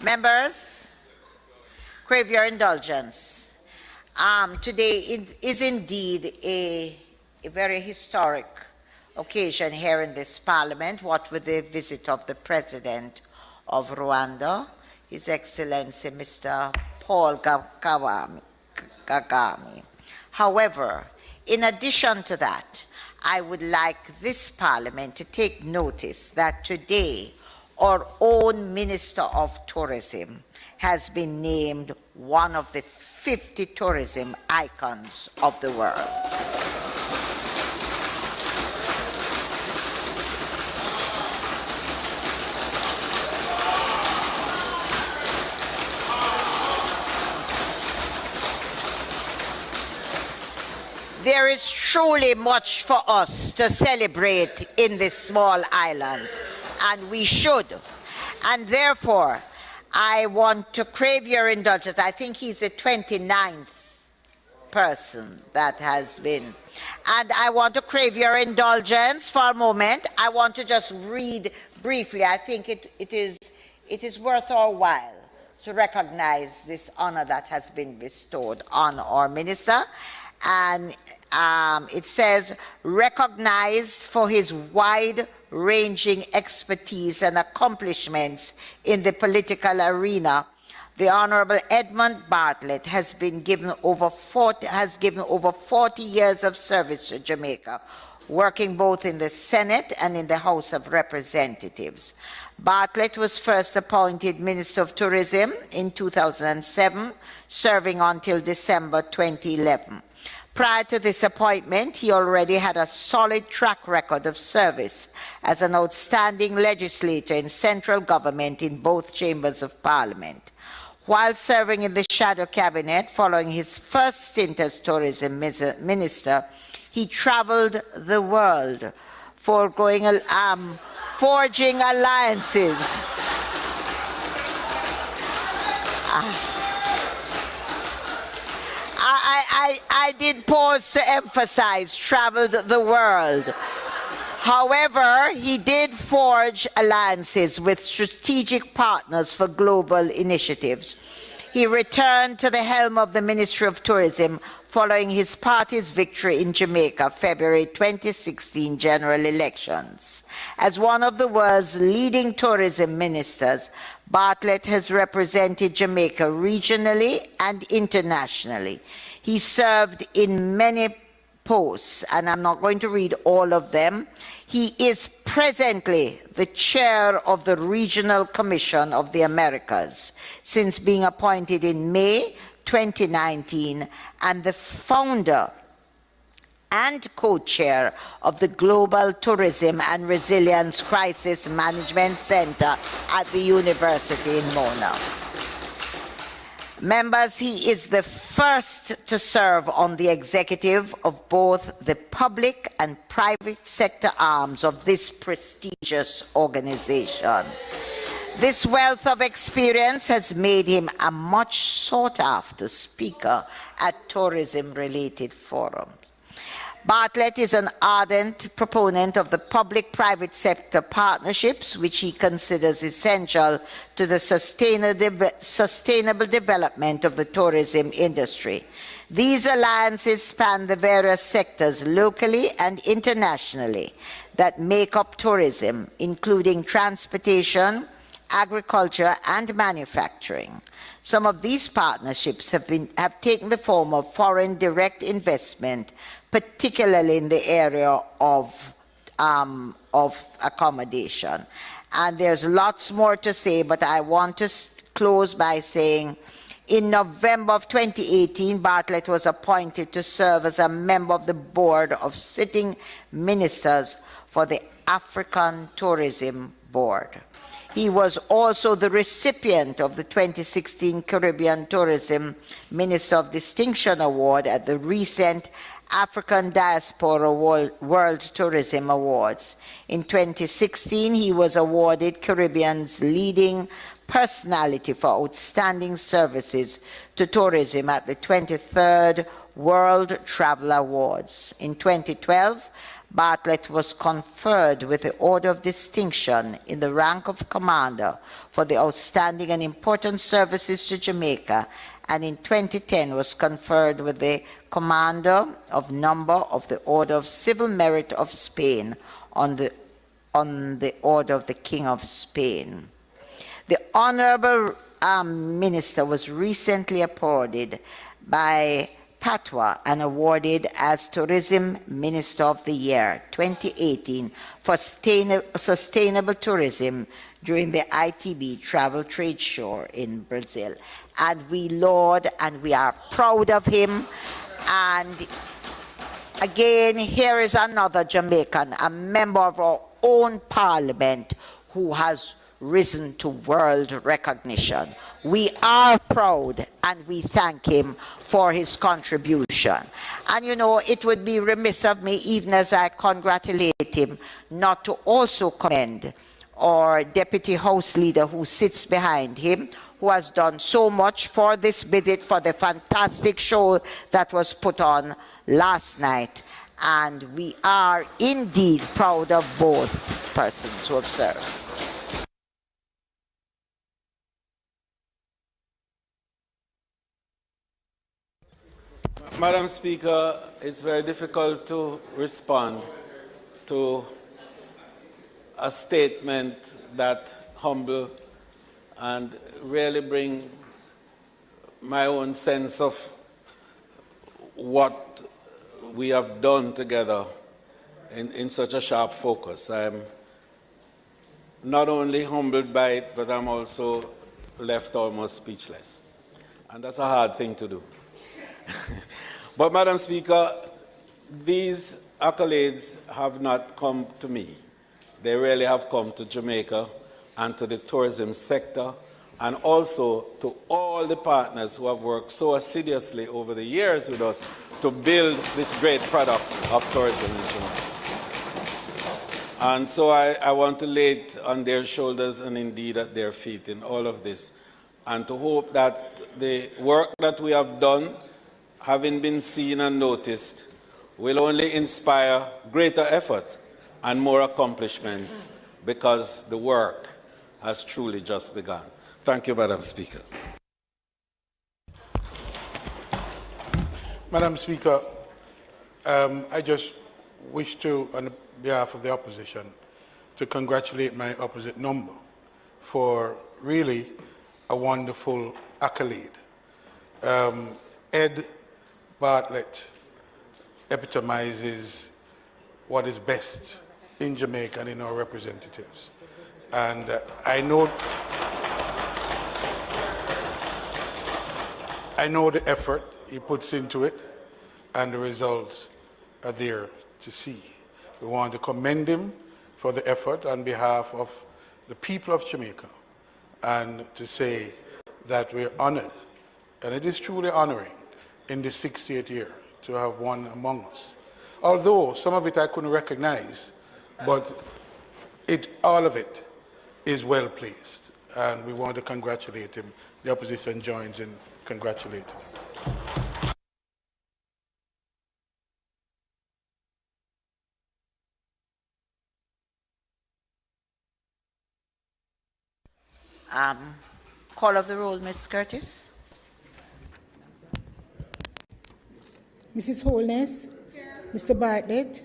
Speaker 3: Members, crave your indulgence. Today is indeed a a very historic occasion here in this Parliament, what with the visit of the President of Rwanda, His Excellency Mr. Paul Kagame. However, in addition to that, I would like this Parliament to take notice that today our own Minister of Tourism has been named one of the 50 tourism icons of the world. There is truly much for us to celebrate in this small island, and we should. And therefore, I want to crave your indulgence. I think he's the 29th person that has been. And I want to crave your indulgence for a moment. I want to just read briefly. I think it is worth our while to recognize this honor that has been bestowed on our minister. And it says, recognized for his wide-ranging expertise and accomplishments in the political arena, the Honorable Edmund Bartlett has given over 40 years of service to Jamaica, working both in the Senate and in the House of Representatives. Bartlett was first appointed Minister of Tourism in 2007, serving until December 2011. Prior to this appointment, he already had a solid track record of service as an outstanding legislator in central government in both chambers of parliament. While serving in the shadow cabinet following his first stint as tourism minister, he traveled the world forging alliances. I did pause to emphasize traveled the world. However, he did forge alliances with strategic partners for global initiatives. He returned to the helm of the Ministry of Tourism following his party's victory in Jamaica, February 2016 general elections. As one of the world's leading tourism ministers, Bartlett has represented Jamaica regionally and internationally. He served in many posts, and I'm not going to read all of them. He is presently the chair of the Regional Commission of the Americas since being appointed in May 2019, and the founder and co-chair of the Global Tourism and Resilience Crisis Management Center at the University in Mona. Members, he is the first to serve on the executive of both the public and private sector arms of this prestigious organization. This wealth of experience has made him a much sought-after speaker at tourism-related forums. Bartlett is an ardent proponent of the public-private sector partnerships, which he considers essential to the sustainable development of the tourism industry. These alliances span the various sectors locally and internationally that make up tourism, including transportation, agriculture, and manufacturing. Some of these partnerships have taken the form of foreign direct investment, particularly in the area of accommodation. And there's lots more to say, but I want to close by saying in November of 2018, Bartlett was appointed to serve as a member of the board of sitting ministers for the African Tourism Board. He was also the recipient of the 2016 Caribbean Tourism Minister of Distinction Award at the recent African Diaspora World Tourism Awards. In 2016, he was awarded Caribbean's leading personality for outstanding services to tourism at the 23rd World Travel Awards. In 2012, Bartlett was conferred with the Order of Distinction in the rank of Commander for the outstanding and important services to Jamaica, and in 2010 was conferred with the Commander of Number of the Order of Civil Merit of Spain on the Order of the King of Spain. The Honorable Minister was recently applauded by Patwa and awarded as Tourism Minister of the Year 2018 for sustainable tourism during the ITB Travel Trade Show in Brazil. And we laud and we are proud of him. And again, here is another Jamaican, a member of our own parliament who has risen to world recognition. We are proud and we thank him for his contribution. And you know, it would be remiss of me, even as I congratulate him, not to also commend our Deputy House Leader who sits behind him, who has done so much for this visit, for the fantastic show that was put on last night. And we are indeed proud of both persons who have served.
Speaker 2: Madam Speaker, it's very difficult to respond to a statement that humble and really bring my own sense of what we have done together in such a sharp focus. I'm not only humbled by it, but I'm also left almost speechless. And that's a hard thing to do. But, Madam Speaker, these accolades have not come to me. They really have come to Jamaica and to the tourism sector, and also to all the partners who have worked so assiduously over the years with us to build this great product of tourism in Jamaica. And so I want to lay it on their shoulders and indeed at their feet in all of this, and to hope that the work that we have done, having been seen and noticed, will only inspire greater effort and more accomplishments, because the work has truly just begun. Thank you, Madam Speaker.
Speaker 10: Madam Speaker, I just wish to, on behalf of the opposition, to congratulate my opposite number for really a wonderful accolade. Ed Bartlett epitomizes what is best in Jamaica and in our representatives. And I know the effort he puts into it, and the results are there to see. We want to commend him for the effort on behalf of the people of Jamaica, and to say that we're honored, and it is truly honoring in the 60th year to have one among us. Although some of it I couldn't recognize, but all of it is well placed, and we want to congratulate him. The opposition joins in congratulating him.
Speaker 3: Call of the roll, Ms. Curtis.
Speaker 9: Mrs. Holness, Mr. Bartlett,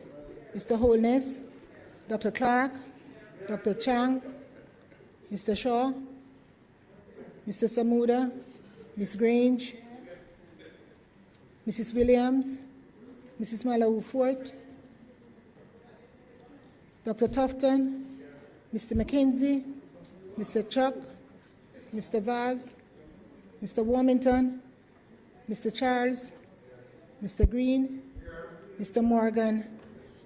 Speaker 9: Mr. Holness, Dr. Clark, Dr. Chang, Mr. Shaw, Mr. Samuda, Ms. Grange, Mrs. Williams, Mrs. Malawu Fort, Dr. Tufton, Mr. McKenzie, Mr. Chuck, Mr. Vaz, Mr. Warmington, Mr. Charles, Mr. Green, Mr. Morgan,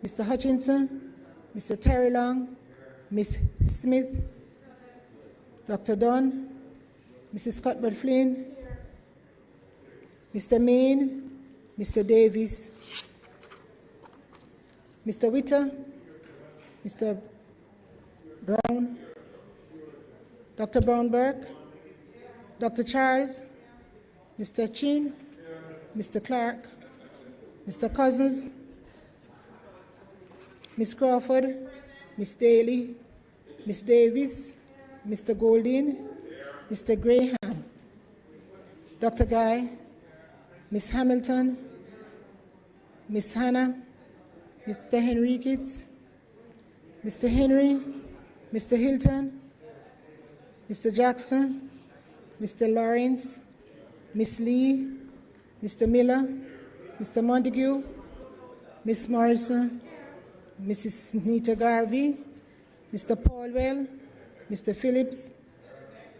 Speaker 9: Mr. Hutchinson, Mr. Terry Long, Ms. Smith, Dr. Dunn, Mrs. Cuthbert Flynn, Mr. Main, Mr. Davis, Mr. Witter, Mr. Brown, Dr. Brownberg, Dr. Charles, Mr. Chin, Mr. Clark, Mr. Cousins, Ms. Crawford, Ms. Daly, Ms. Davis, Mr. Golding, Mr. Graham, Dr. Guy, Ms. Hamilton, Ms. Hannah, Mr. Henriquez, Mr. Henry, Mr. Hilton, Mr. Jackson, Mr. Lawrence, Ms. Lee, Mr. Miller, Mr. Montague, Ms. Morrison, Mrs. Nita Garvey, Mr. Paulwell, Mr. Phillips,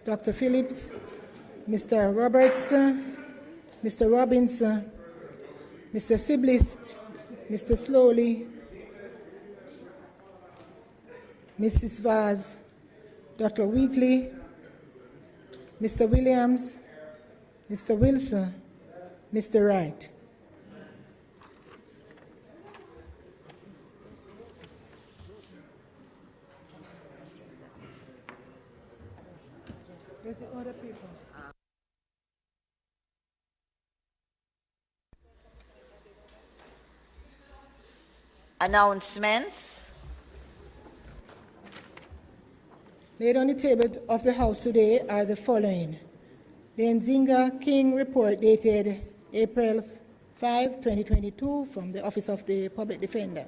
Speaker 9: Dr. Phillips, Mr. Roberts, Mr. Robinson, Mr. Siblist, Mr. Slowly, Mrs. Vaz, Dr. Wheatley, Mr. Williams, Mr. Wilson, Mr. Wright. There's the other people.
Speaker 3: Announcements.
Speaker 9: Laid on the table of the House today are the following. The Nzinga King report dated April 5, 2022 from the Office of the Public Defender.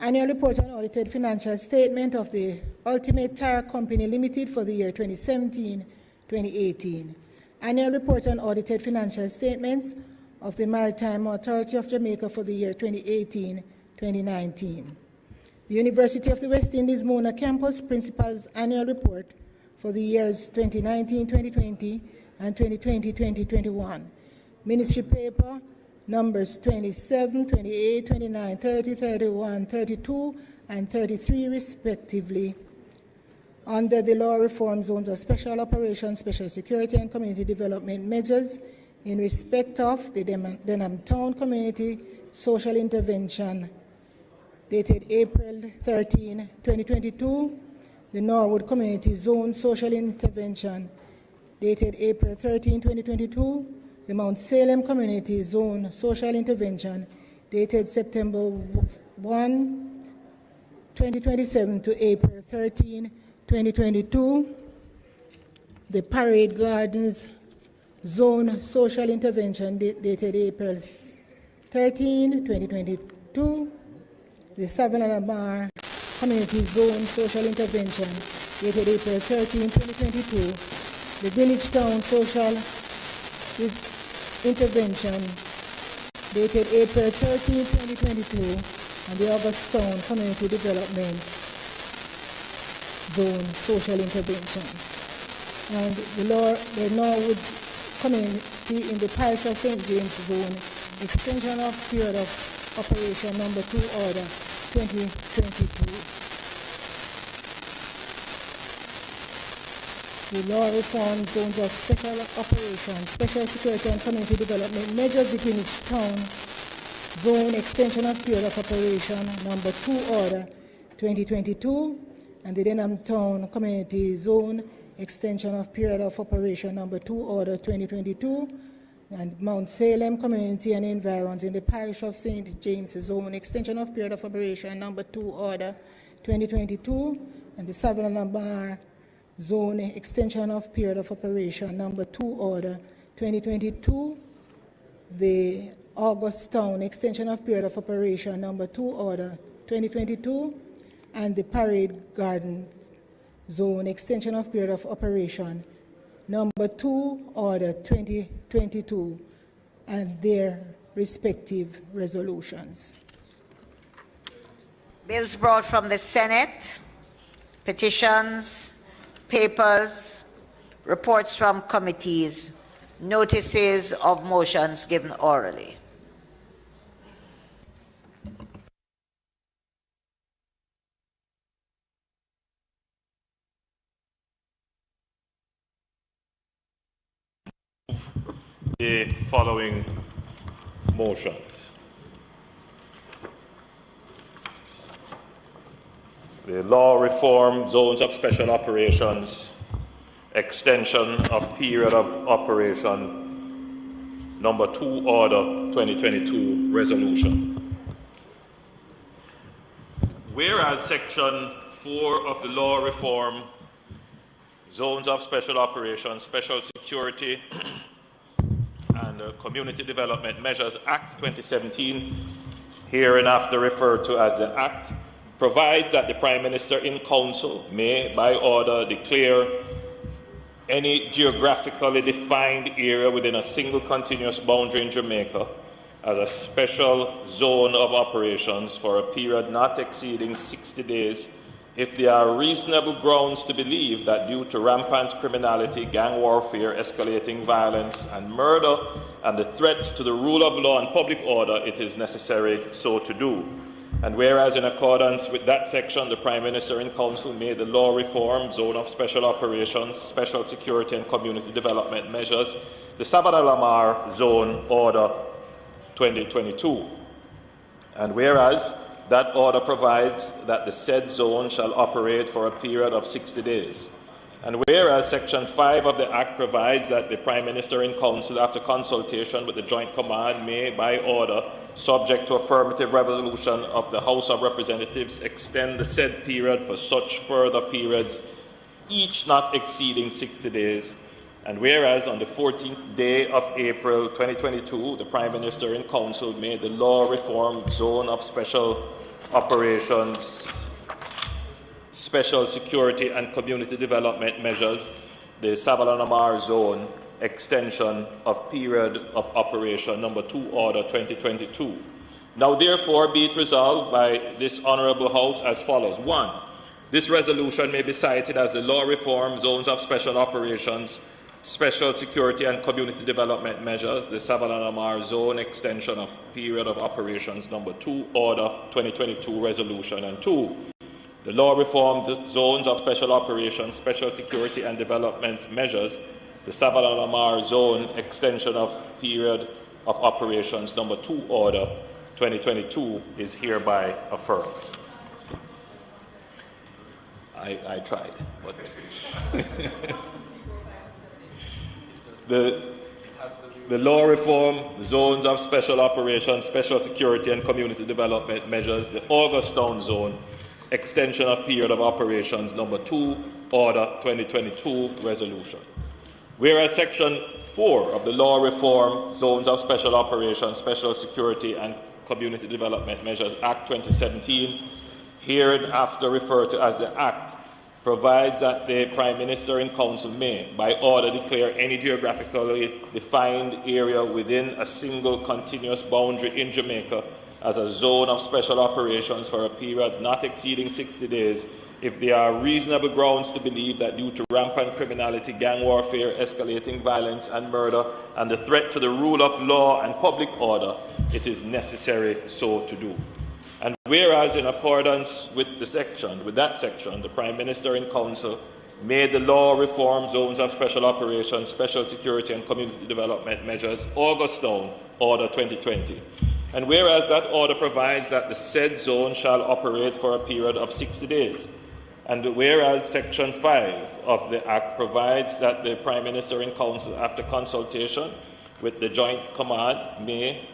Speaker 9: Annual report on audited financial statement of the Ultimate Tire Company Limited for the year 2017-2018. Annual report on audited financial statements of the Maritime Authority of Jamaica for the year 2018-2019. The University of the West Indies Mona Campus Principal's Annual Report for the years 2019-2020 and 2020-2021. Ministry Paper numbers 27, 28, 29, 30, 31, 32, and 33 respectively, under the law reform zones of special operations, special security, and community development measures in respect of the Denham Town Community Social Intervention dated April 13, 2022, the Norwood Community Zone Social Intervention dated April 13, 2022, the Mount Salem Community Zone Social Intervention dated September 1, 2027 to April 13, 2022, the Parade Gardens Zone Social Intervention dated April 13, 2022, the Savannah Bar Community Zone Social Intervention dated April 13, 2022, the Village Town Social Intervention dated April 13, 2022, and the August Town Community Development Zone Social Intervention. And the Norwood Community in the Parish of St. James Zone Extension of Period of Operation Number 2 Order 2022. The law reform zones of special operations, special security and community development measures between each town, zone extension of period of operation number 2 order 2022, and the Denham Town Community Zone extension of period of operation number 2 order 2022, and Mount Salem Community and Environs in the Parish of St. James Zone extension of period of operation number 2 order 2022, and the Savannah Bar Zone extension of period of operation number 2 order 2022, the August Town extension of period of operation number 2 order 2022, and the Parade Garden Zone extension of period of operation number 2 order 2022, and their respective resolutions.
Speaker 3: Bills brought from the Senate, petitions, papers, reports from committees, notices of motions given orally.
Speaker 5: The following motions. The law reform zones of special operations, extension of period of operation, number 2 order 2022 resolution. whereas Section 4 of the Law Reform Zones of Special Operations, Special Security and Community Development Measures Act 2017, hereinafter referred to as the Act, provides that the Prime Minister in Council may, by order, declare any geographically defined area within a single continuous boundary in Jamaica as a special zone of operations for a period not exceeding 60 days if there are reasonable grounds to believe that due to rampant criminality, gang warfare, escalating violence, and murder, and the threat to the rule of law and public order, it is necessary so to do. And whereas in accordance with that section, the Prime Minister in Council made the Law Reform Zone of Special Operations, Special Security and Community Development Measures, the Sabana-Lamar Zone Order 2022. And whereas that order provides that the said zone shall operate for a period of 60 days. And whereas Section 5 of the Act provides that the Prime Minister in Council, after consultation with the Joint Command, may, by order, subject to affirmative resolution of the House of Representatives, extend the said period for such further periods, each not exceeding 60 days. And whereas on the 14th day of April 2022, the Prime Minister in Council made the Law Reform Zone of Special Operations, Special Security and Community Development Measures, the Sabana-Lamar Zone Extension of Period of Operation Number 2 Order 2022. Now therefore be it resolved by this Honourable House as follows. 1. This resolution may be cited as the Law Reform Zones of Special Operations, Special Security and Community Development Measures, the Sabana-Lamar Zone Extension of Period of Operations Number 2 Order 2022 Resolution. And 2. The Law Reform Zones of Special Operations, Special Security and Development Measures, the Sabana-Lamar Zone Extension of Period of Operations Number 2 Order 2022 is hereby affirmed. I tried, but the Law Reform Zones of Special Operations, Special Security and Community Development Measures, the Augustown Zone Extension of Period of Operations Number 2 Order 2022 Resolution. Whereas Section 4 of the Law Reform Zones of Special Operations, Special Security and Community Development Measures Act 2017, hereinafter referred to as the Act, provides that the Prime Minister in Council may, by order, declare any geographically defined area within a single continuous boundary in Jamaica as a zone of special operations for a period not exceeding 60 days if there are reasonable grounds to believe that due to rampant criminality, gang warfare, escalating violence and murder, and the threat to the rule of law and public order, it is necessary so to do. And whereas in accordance with that section, the Prime Minister in Council made the Law Reform Zones of Special Operations, Special Security and Community Development Measures, Augustown Order 2020. And whereas that order provides that the said zone shall operate for a period of 60 days, and whereas Section 5 of the Act provides that the Prime Minister in Council, after consultation with the Joint Command, may,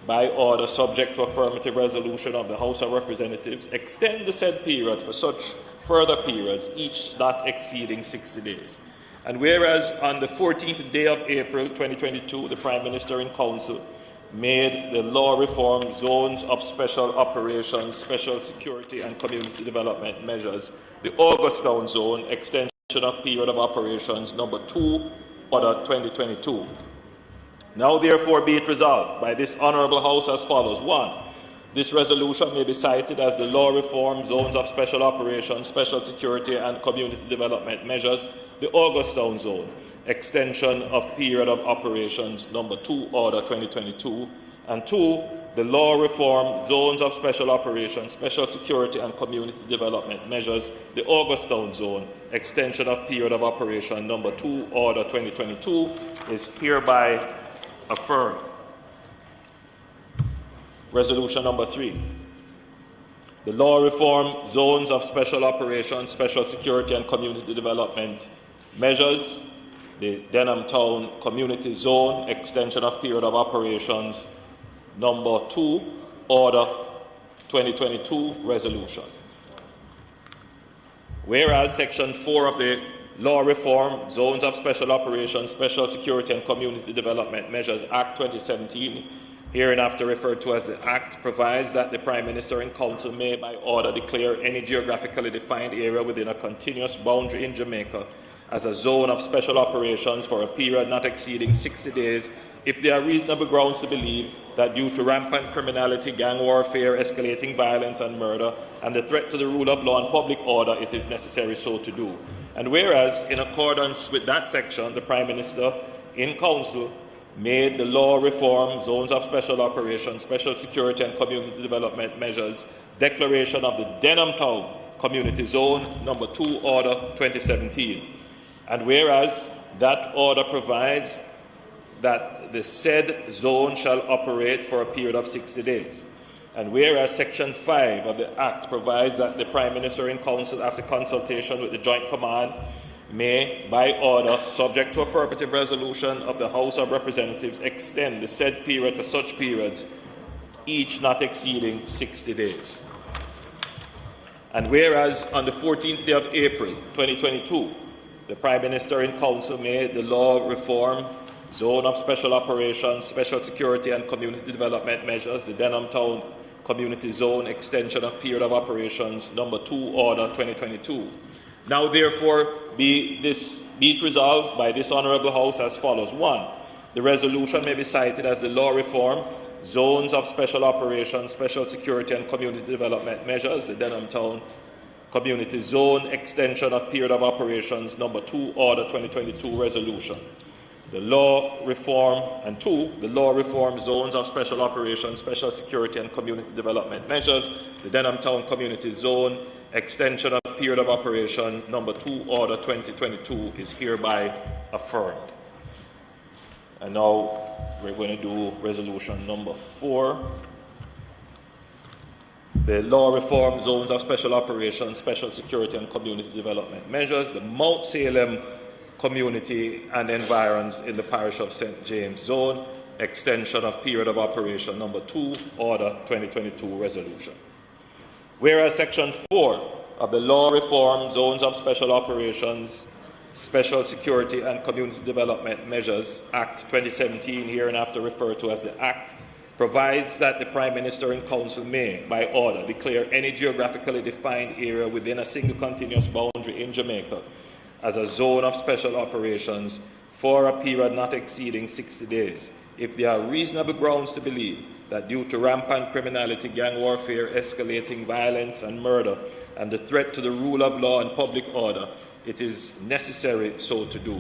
Speaker 5: by order subject to affirmative resolution of the House of Representatives, extend the said period for such further periods, each not exceeding 60 days. And whereas on the 14th day of April 2022, the Prime Minister in Council made the Law Reform Zones of Special Operations, Special Security and Community Development Measures, the Augustown Zone Extension of Period of Operations Number 2 Order 2022. Now therefore be it resolved by this Honourable House as follows. 1. This resolution may be cited as the Law Reform Zones of Special Operations, Special Security and Community Development Measures, the Augustown Zone Extension of Period of Operations Number 2 Order 2022. And 2. The Law Reform Zones of Special Operations, Special Security and Community Development Measures, the Augustown Zone Extension of Period of Operation Number 2 Order 2022 is hereby affirmed. Resolution number 3. The Law Reform Zones of Special Operations, Special Security and Community Development Measures, the Denham Town Community Zone Extension of Period of Operations Number 2 Order 2022 Resolution. Whereas Section 4 of the Law Reform, Zones of Special Operations, Special Security and Community Development Measures Act 2017, hereinafter referred to as the Act, provides that the Prime Minister and Council may by order declare any geographically defined area within a continuous boundary in Jamaica as a zone of special operations for a period not exceeding 60 days if there are reasonable grounds to believe that due to rampant criminality, gang warfare, escalating violence and murder, and the threat to the rule of law and public order, it is necessary so to do. And whereas, in accordance with that section, the Prime Minister in Council made the Law Reform, Zones of Special Operations, Special Security and Community Development Measures declaration of the Denham Town Community Zone, number 2, Order 2017. And whereas that order provides that the said zone shall operate for a period of 60 days. And whereas Section 5 of the Act provides that the Prime Minister in Council, after consultation with the Joint Command, may, by order, subject to affirmative resolution of the House of Representatives, extend the said period for such periods, each not exceeding 60 days. And whereas on the 14th day of April 2022, the Prime Minister in Council made the Law Reform, Zone of Special Operations, Special Security and Community Development Measures, the Denham Town Community Zone Extension of Period of Operations, number 2, Order 2022. Now, therefore, be it resolved by this Honourable House as follows. 1. The resolution may be cited as the Law Reform, Zones of Special Operations, Special Security and Community Development Measures, the Denham Town Community Zone Extension of Period of Operations, number 2, Order 2022 Resolution. The Law Reform, and 2, the Law Reform, Zones of Special Operations, Special Security and Community Development Measures, the Denham Town Community Zone Extension of Period of Operation, number 2, Order 2022 is hereby affirmed. And now we're going to do resolution number 4. The Law Reform, Zones of Special Operations, Special Security and Community Development Measures, the Mount Salem Community and Environs in the Parish of St. James Zone, Extension of Period of Operation, number 2, Order 2022 Resolution. Whereas Section 4 of the Law Reform, Zones of Special Operations, Special Security and Community Development Measures Act 2017, hereinafter referred to as the Act, provides that the Prime Minister and Council may, by order, declare any geographically defined area within a single continuous boundary in Jamaica as a zone of special operations for a period not exceeding 60 days, if there are reasonable grounds to believe that due to rampant criminality, gang warfare, escalating violence and murder, and the threat to the rule of law and public order, it is necessary so to do.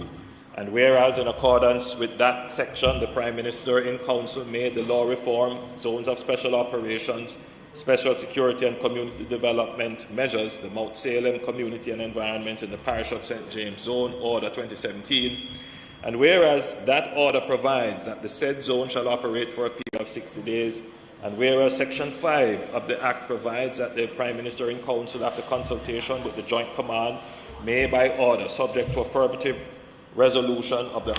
Speaker 5: And whereas in accordance with that section, the Prime Minister in Council made the Law Reform, Zones of Special Operations, Special Security and Community Development Measures, the Mount Salem Community and Environment in the Parish of St. James Zone, Order 2017. And whereas that order provides that the said zone shall operate for a period of 60 days, and whereas Section 5 of the Act provides that the Prime Minister in Council, after consultation with the Joint Command, may by order, subject to affirmative resolution of the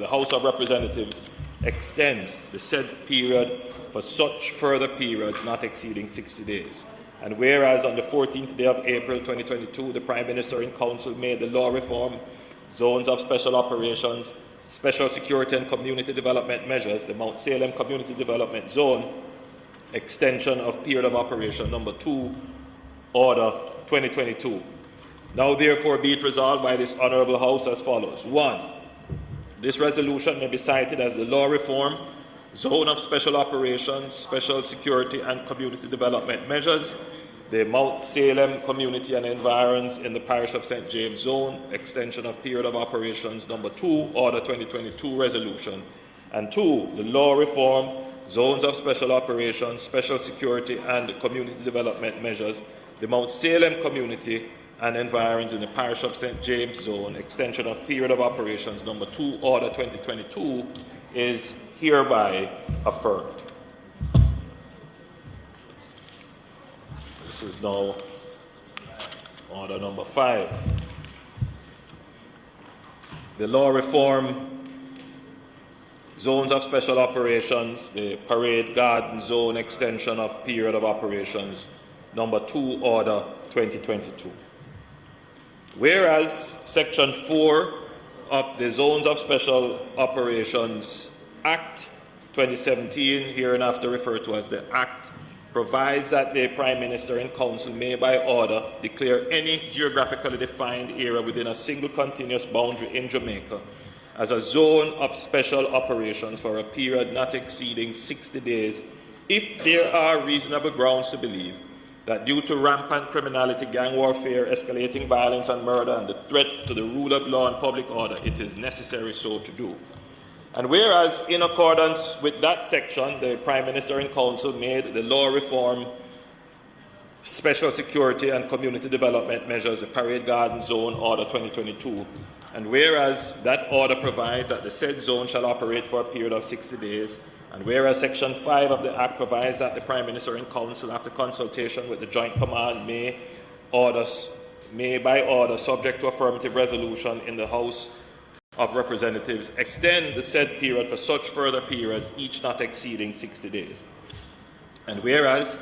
Speaker 5: House of Representatives, extend the said period for such further periods not exceeding 60 days. And whereas on the 14th day of April 2022, the Prime Minister in Council made the Law Reform, Zones of Special Operations, Special Security and Community Development Measures, the Mount Salem Community Development Zone, Extension of Period of Operation, number 2, Order 2022. Now therefore be it resolved by this Honourable House as follows. 1. This resolution may be cited as the Law Reform, Zone of Special Operations, Special Security and Community Development Measures, the Mount Salem Community and Environs in the Parish of St. James Zone, Extension of Period of Operations, number 2, Order 2022 Resolution. And 2, the Law Reform, Zones of Special Operations, Special Security and Community Development Measures, the Mount Salem Community and Environs in the Parish of St. James Zone, Extension of Period of Operations, number 2, Order 2022, is hereby affirmed. This is now order number 5. The Law Reform, Zones of Special Operations, the Parade Garden Zone Extension of Period of Operations, number 2, Order 2022. Whereas Section 4 of the Zones of Special Operations Act 2017, hereinafter referred to as the Act, provides that the Prime Minister and Council may by order declare any geographically defined area within a single continuous boundary in Jamaica as a zone of special operations for a period not exceeding 60 days if there are reasonable grounds to believe that due to rampant criminality, gang warfare, escalating violence and murder, and the threat to the rule of law and public order, it is necessary so to do. And whereas, in accordance with that section, the Prime Minister and Council made the law reform, special security and community development measures, the Parade Garden Zone Order 2022, and whereas that order provides that the said zone shall operate for a period of 60 days, and whereas Section 5 of the Act provides that the Prime Minister and Council, after consultation with the Joint Command, may by order, subject to affirmative resolution in the House of Representatives, extend the said period for such further periods, each not exceeding 60 days. And whereas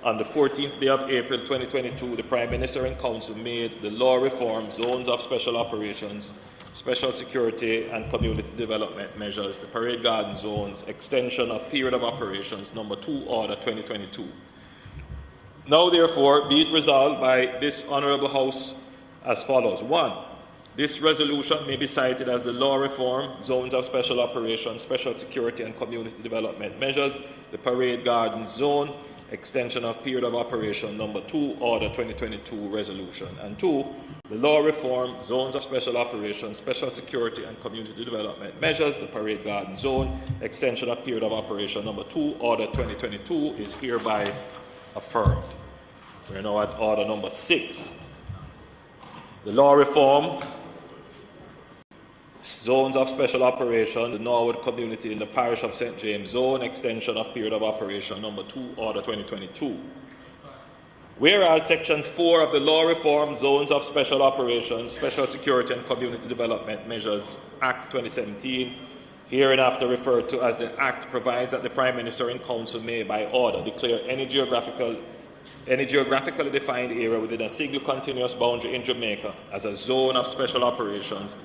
Speaker 5: on the 14th day of April 2022, the Prime Minister and Council made the law reform, Zones of Special Operations, Special Security and Community Development Measures, the Parade Garden Zones, extension of period of operations, number 2, Order 2022. Now, therefore, be it resolved by this Honourable House as follows. 1. This resolution may be cited as the law reform, Zones of Special Operations, Special Security and Community Development Measures, the Parade Garden Zone, extension of period of operation, number 2, Order 2022 resolution. And 2, the law reform, Zones of Special Operations, Special Security and Community Development Measures, the Parade Garden Zone, extension of period of operation, number 2, Order 2022 is hereby affirmed. We are now at Order number 6. The law reform, Zones of Special Operation, the Norwood community in the parish of St. James Zone, extension of period of operation, number 2, Order 2022. Whereas Section 4 of the Law Reform, Zones of Special Operations, Special Security and Community Development Measures, Act 2017, hereinafter referred to as the Act, provides that the Prime Minister and Council may, by order, declare any geographically defined area within a single continuous boundary in Jamaica as a zone of special operations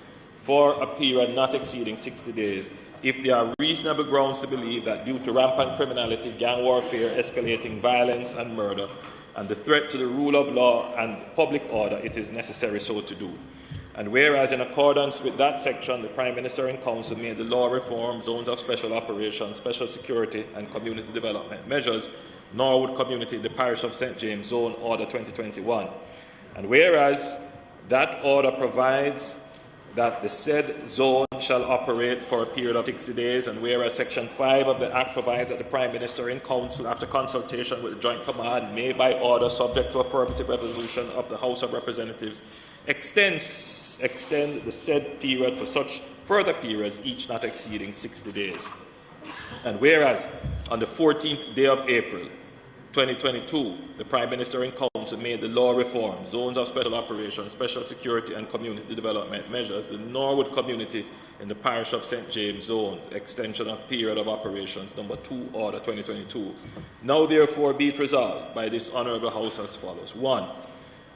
Speaker 5: for a period not exceeding 60 days if there are reasonable grounds to believe that due to rampant criminality, gang warfare, escalating violence and murder, and the threat to the rule of law and public order, it is necessary so to do. And whereas in accordance with that section, the Prime Minister and Council made the law reform, Zones of Special Operations, Special Security and Community Development Measures, Norwood Community, the Parish of St. James Zone, Order 2021. And whereas that order provides that the said zone shall operate for a period of 60 days, and whereas Section 5 of the Act provides that the Prime Minister and Council, after consultation with the Joint Command, may by order, subject to affirmative resolution of the House of Representatives, extend the said period for such further periods, each not exceeding 60 days. And whereas on the 14th day of April 2022, the Prime Minister and Council made the law reform, Zones of Special Operations, Special Security and Community Development Measures, the Norwood community in the parish of St. James Zone, extension of period of operations, number 2, Order 2022. Now, therefore, be it resolved by this Honourable House as follows. 1.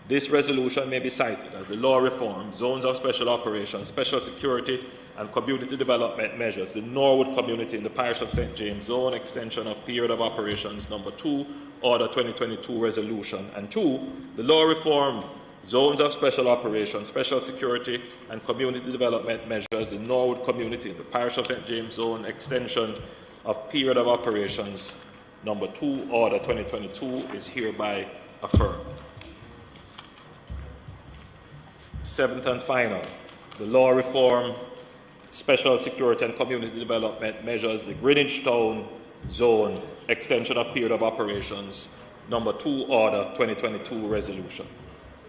Speaker 5: This resolution may be cited as the law reform, Zones of Special Operations, Special Security and Community Development Measures, the Norwood community in the parish of St. James Zone, extension of period of operations, number 2, Order 2022 resolution. And 2, the law reform, Zones of Special Operations, Special Security and Community Development Measures, the Norwood community in the parish of St. James Zone, extension of period of operations, number 2, Order 2022 is hereby affirmed. 7th and final, the law reform, Special Security and Community Development Measures, the Greenwich Town Zone, extension of period of operations, number 2, Order 2022 resolution.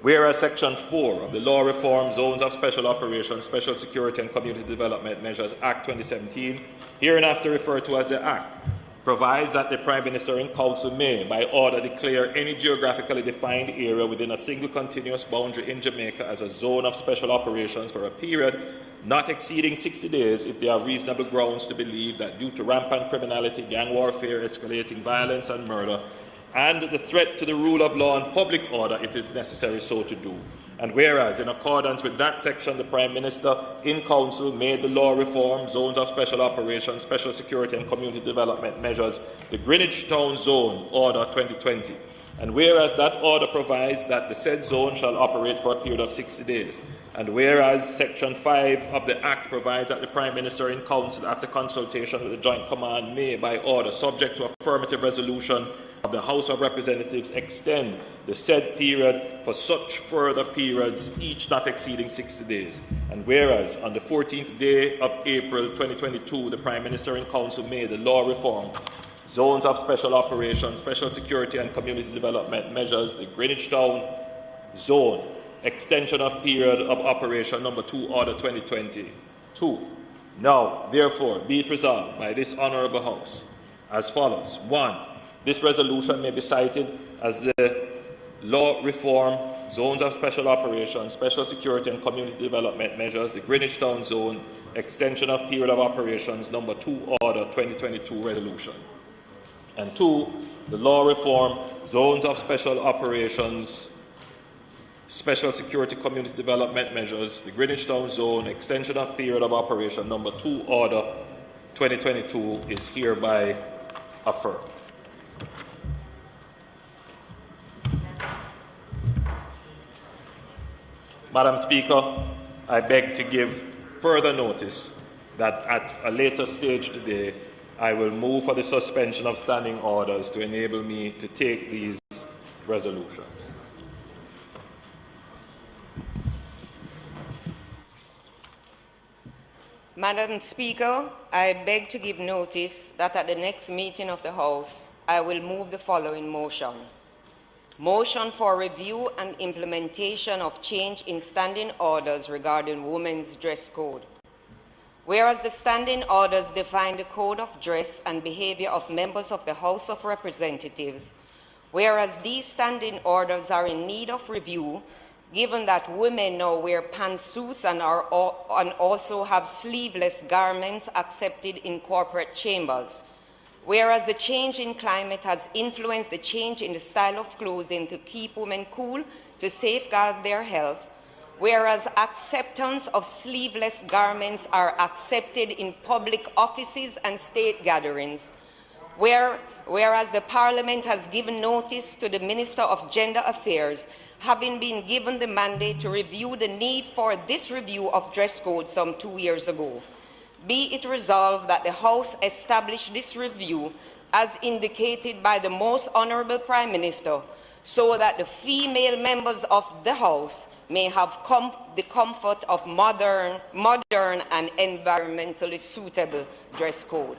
Speaker 5: Whereas Section 4 of the Law Reform, Zones of Special Operations, Special Security and Community Development Measures, Act 2017, hereinafter referred to as the Act, provides that the Prime Minister and Council may, by order, declare any geographically defined area within a single continuous boundary in Jamaica as a zone of special operations for a period not exceeding 60 days if there are reasonable grounds to believe that due to rampant criminality, gang warfare, escalating violence and murder, and the threat to the rule of law and public order, it is necessary so to do. And whereas, in accordance with that section, the Prime Minister in Council made the law reform, zones of special operations, special security and community development measures, the Greenwich Town Zone Order 2020. And whereas that order provides that the said zone shall operate for a period of 60 days, and whereas Section 5 of the Act provides that the Prime Minister in Council, after consultation with the Joint Command, may, by order, subject to affirmative resolution of the House of Representatives, extend the said period for such further periods, each not exceeding 60 days. And whereas on the 14th day of April 2022, the Prime Minister in Council made the law reform, zones of special operations, special security and community development measures, the Greenwich Town Zone, extension of period of operation number 2, Order 2022. Now, therefore, be it resolved by this Honourable House as follows. 1. This resolution may be cited as the law reform, zones of special operations, special security and community development measures, the Greenwich Town Zone, extension of period of operations number 2, Order 2022 resolution. And 2, the law reform, zones of special operations, special security community development measures, the Greenwich Town Zone, extension of period of operation number 2, Order 2022 is hereby affirmed. Madam Speaker, I beg to give further notice that at a later stage today, I will move for the suspension of standing orders to enable me to take these resolutions.
Speaker 11: Madam Speaker, I beg to give notice that at the next meeting of the House, I will move the following motion. Motion for review and implementation of change in standing orders regarding women's dress code. Whereas the standing orders define the code of dress and behavior of members of the House of Representatives, whereas these standing orders are in need of review, given that women now wear pantsuits and also have sleeveless garments accepted in corporate chambers, whereas the change in climate has influenced the change in the style of clothing to keep women cool to safeguard their health, whereas acceptance of sleeveless garments are accepted in public offices and state gatherings, whereas the Parliament has given notice to the Minister of Gender Affairs, having been given the mandate to review the need for this review of dress code some 2 years ago. Be it resolved that the House establish this review as indicated by the Most Honourable Prime Minister, so that the female members of the House may have the comfort of modern and environmentally suitable dress code.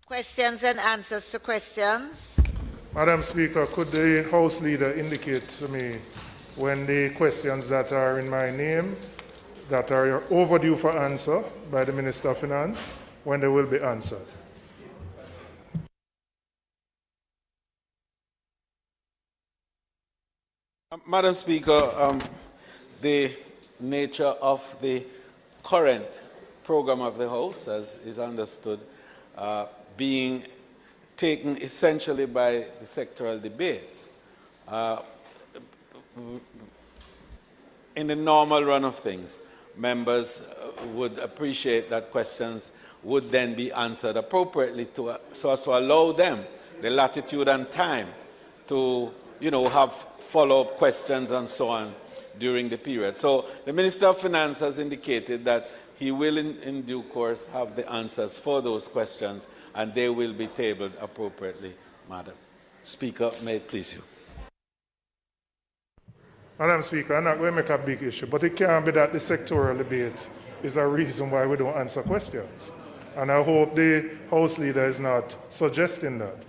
Speaker 3: Questions and answers to questions.
Speaker 12: Madam Speaker, could the House Leader indicate to me when the questions that are in my name that are overdue for answer by the Minister of Finance, when they will be answered?
Speaker 2: Madam Speaker, the nature of the current program of the House, as is understood, being taken essentially by the sectoral debate. In the normal run of things, members would appreciate that questions would then be answered appropriately so as to allow them the latitude and time to, have follow-up questions and so on during the period. So the Minister of Finance has indicated that he will in due course have the answers for those questions, and they will be tabled appropriately, Madam Speaker. May it please you.
Speaker 12: Madam Speaker, I'm not going to make a big issue, but it can't be that the sectoral debate is a reason why we don't answer questions. And I hope the House Leader is not suggesting that.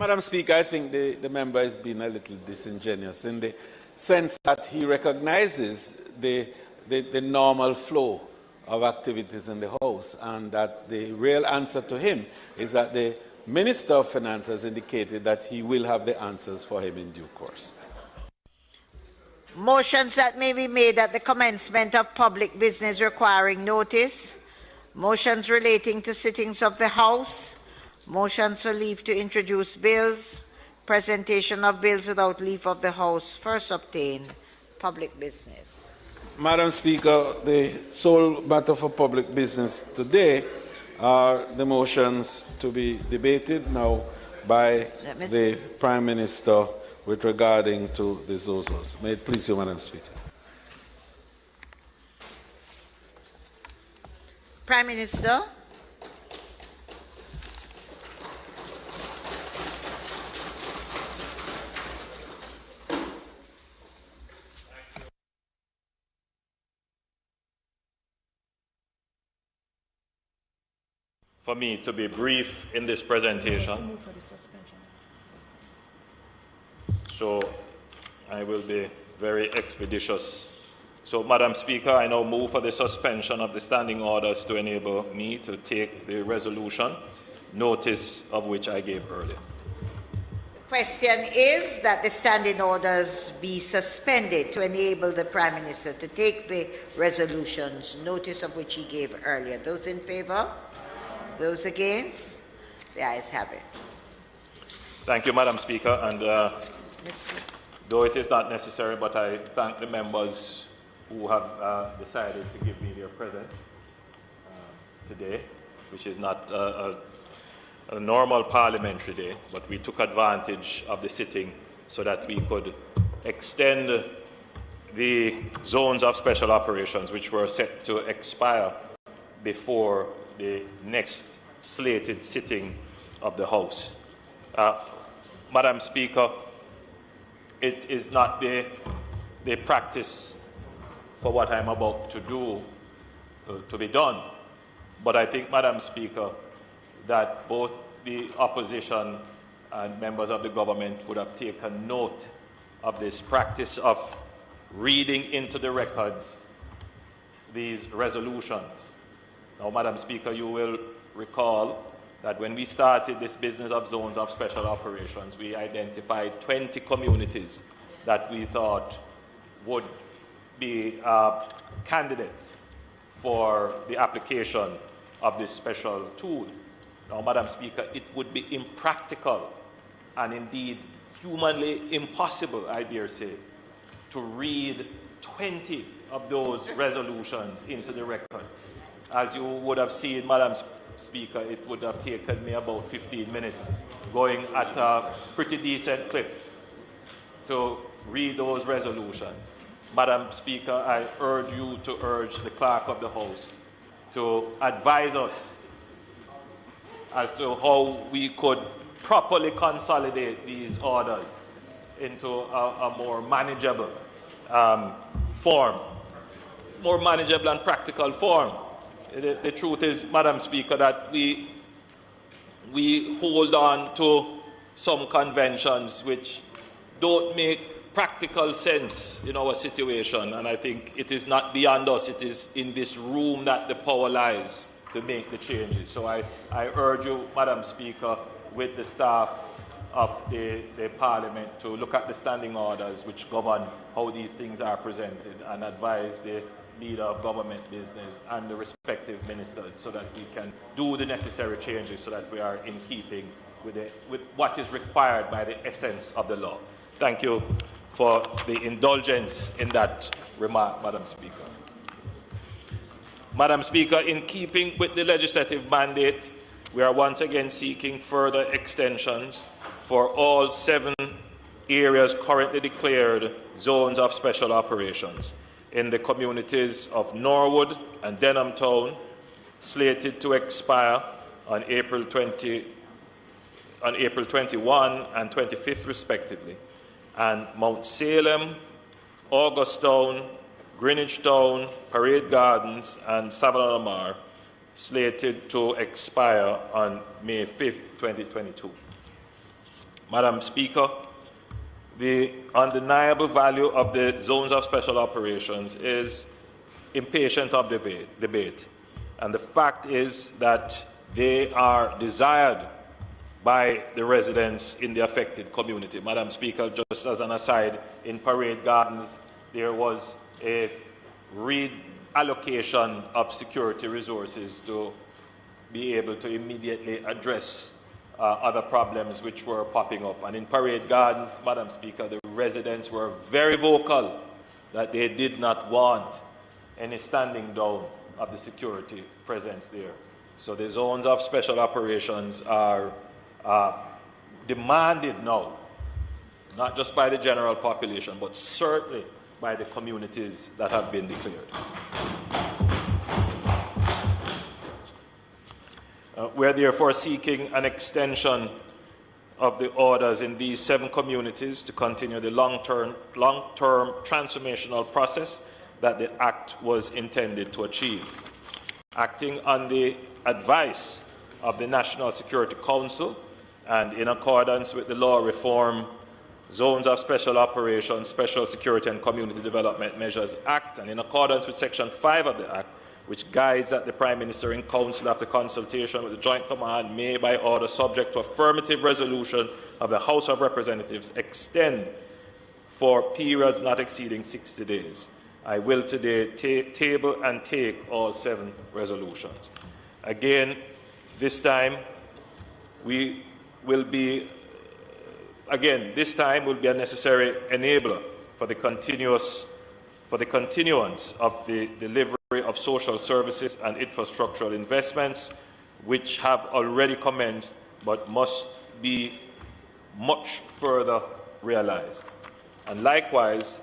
Speaker 2: Madam Speaker, I think the member is being a little disingenuous in the sense that he recognizes the normal flow of activities in the House, and that the real answer to him is that the Minister of Finance has indicated that he will have the answers for him in due course.
Speaker 3: Motions that may be made at the commencement of public business requiring notice, motions relating to sittings of the House, motions for leave to introduce bills, presentation of bills without leave of the House, first obtained, public business.
Speaker 2: Madam Speaker, the sole matter for public business today are the motions to be debated now by the Prime Minister with regarding to the ZOZOs. May it please you, Madam Speaker.
Speaker 3: Prime Minister.
Speaker 5: For me to be brief in this presentation, so I will be very expeditious. So, Madam Speaker, I now move for the suspension of the standing orders to enable me to take the resolution, notice of which I gave earlier.
Speaker 3: Question is that the standing orders be suspended to enable the Prime Minister to take the resolutions, notice of which he gave earlier. Those in favor? Those against? The ayes have it.
Speaker 5: Thank you, Madam Speaker. And though it is not necessary, but I thank the members who have decided to give me their presence today, which is not a normal parliamentary day, but we took advantage of the sitting so that we could extend the zones of special operations, which were set to expire before the next slated sitting of the House. Madam Speaker, it is not the practice for what I'm about to do to be done, but I think, Madam Speaker, that both the opposition and members of the government would have taken note of this practice of reading into the records these resolutions. Now, Madam Speaker, you will recall that when we started this business of zones of special operations, we identified 20 communities that we thought would be candidates for the application of this special tool. Now, Madam Speaker, it would be impractical and indeed humanly impossible, I dare say, to read 20 of those resolutions into the record. As you would have seen, Madam Speaker, it would have taken me about 15 minutes going at a pretty decent clip to read those resolutions. Madam Speaker, I urge you to urge the Clerk of the House to advise us as to how we could properly consolidate these orders into a more manageable form, more manageable and practical form. The truth is, Madam Speaker, that we hold on to some conventions which don't make practical sense in our situation, and I think it is not beyond us. It is in this room that the power lies to make the changes. So I urge you, Madam Speaker, with the staff of the Parliament to look at the standing orders which govern how these things are presented and advise the leader of government business and the respective ministers so that we can do the necessary changes so that we are in keeping with what is required by the essence of the law. Thank you for the indulgence in that remark, Madam Speaker. Madam Speaker, in keeping with the legislative mandate, we are once again seeking further extensions for all 7 areas currently declared zones of special operations in the communities of Norwood and Denham Town, slated to expire on April 21 and 25th respectively, and Mount Salem, Augustown, Greenwich Town, Parade Gardens, and Savannah Lamar, slated to expire on May 5th, 2022. Madam Speaker, the undeniable value of the zones of special operations is impatient of debate. And the fact is that they are desired by the residents in the affected community. Madam Speaker, just as an aside, in Parade Gardens, there was a reallocation of security resources to be able to immediately address other problems which were popping up. And in Parade Gardens, Madam Speaker, the residents were very vocal that they did not want any standing down of the security presence there. So the zones of special operations are demanded now, not just by the general population, but certainly by the communities that have been declared. We are therefore seeking an extension of the orders in these 7 communities to continue the long-term transformational process that the Act was intended to achieve. Acting on the advice of the National Security Council and in accordance with the Law Reform Zones of Special Operations, Special Security and Community Development Measures Act, and in accordance with Section 5 of the Act, which guides that the Prime Minister in Council, after consultation with the Joint Command, may by order subject to affirmative resolution of the House of Representatives extend for periods not exceeding 60 days. I will today table and take all 7 resolutions. Again, this time will be a necessary enabler for the continuance of the delivery of social services and infrastructural investments, which have already commenced but must be much further realized. And likewise,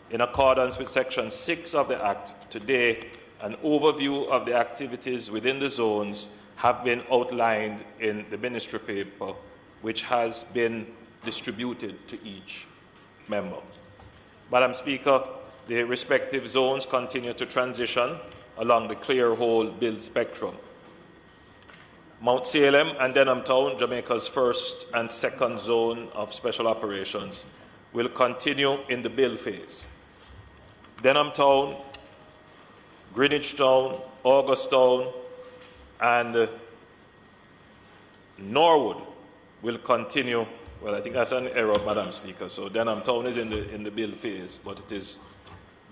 Speaker 5: in accordance with Section 6 of the Act, today an overview of the activities within the zones have been outlined in the ministry paper, which has been distributed to each member. Madam Speaker, the respective zones continue to transition along the clear hole build spectrum. Mount Salem and Denham Town, Jamaica's first and second zone of special operations, will continue in the build phase. Denham Town, Greenwich Town, August Town, and Norwood will continue. Well, I think that's an error, Madam Speaker. So Denham Town is in the build phase, but it is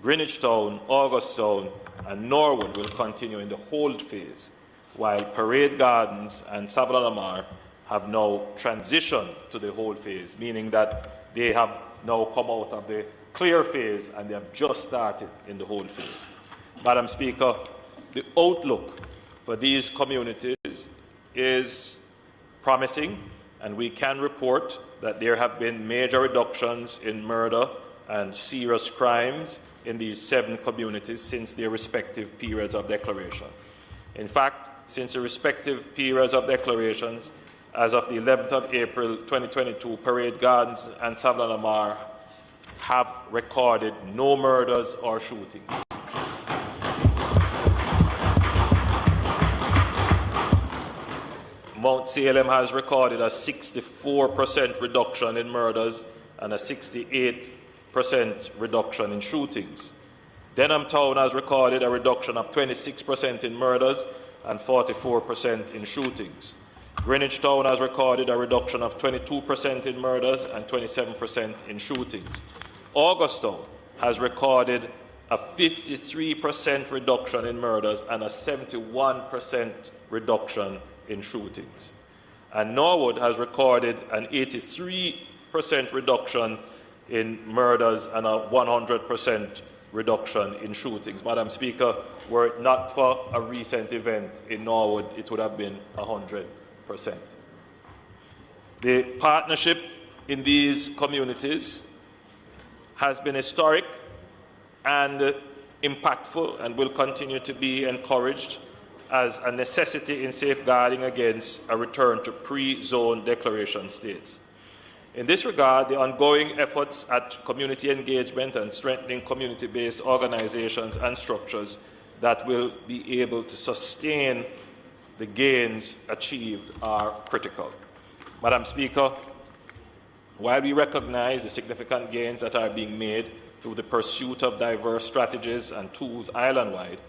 Speaker 5: Greenwich Town, August Town, and Norwood will continue in the hold phase, while Parade Gardens and Savannah have now transitioned to the hold phase, meaning that they have now come out of the clear phase and they have just started in the hold phase. Madam Speaker, the outlook for these communities is promising, and we can report that there have been major reductions in murder and serious crimes in these 7 communities since their respective periods of declaration. In fact, since the respective periods of declarations, as of the 11th of April 2022, Parade Gardens and Savannah have recorded no murders or shootings. Mount Salem has recorded a 64% reduction in murders and a 68% reduction in shootings. Denham Town has recorded a reduction of 26% in murders and 44% in shootings. Greenwich Town has recorded a reduction of 22% in murders and 27% in shootings. August Town has recorded a 53% reduction in murders and a 71% reduction in shootings. And Norwood has recorded an 83% reduction in murders and a 100% reduction in shootings. Madam Speaker, were it not for a recent event in Norwood, it would have been 100%. The partnership in these communities has been historic and impactful and will continue to be encouraged as a necessity in safeguarding against a return to pre-zone declaration states. In this regard, the ongoing efforts at community engagement and strengthening community-based organizations and structures that will be able to sustain the gains achieved are critical. Madam Speaker, While we recognize the significant gains that are being made through the pursuit of diverse strategies and tools island-wide,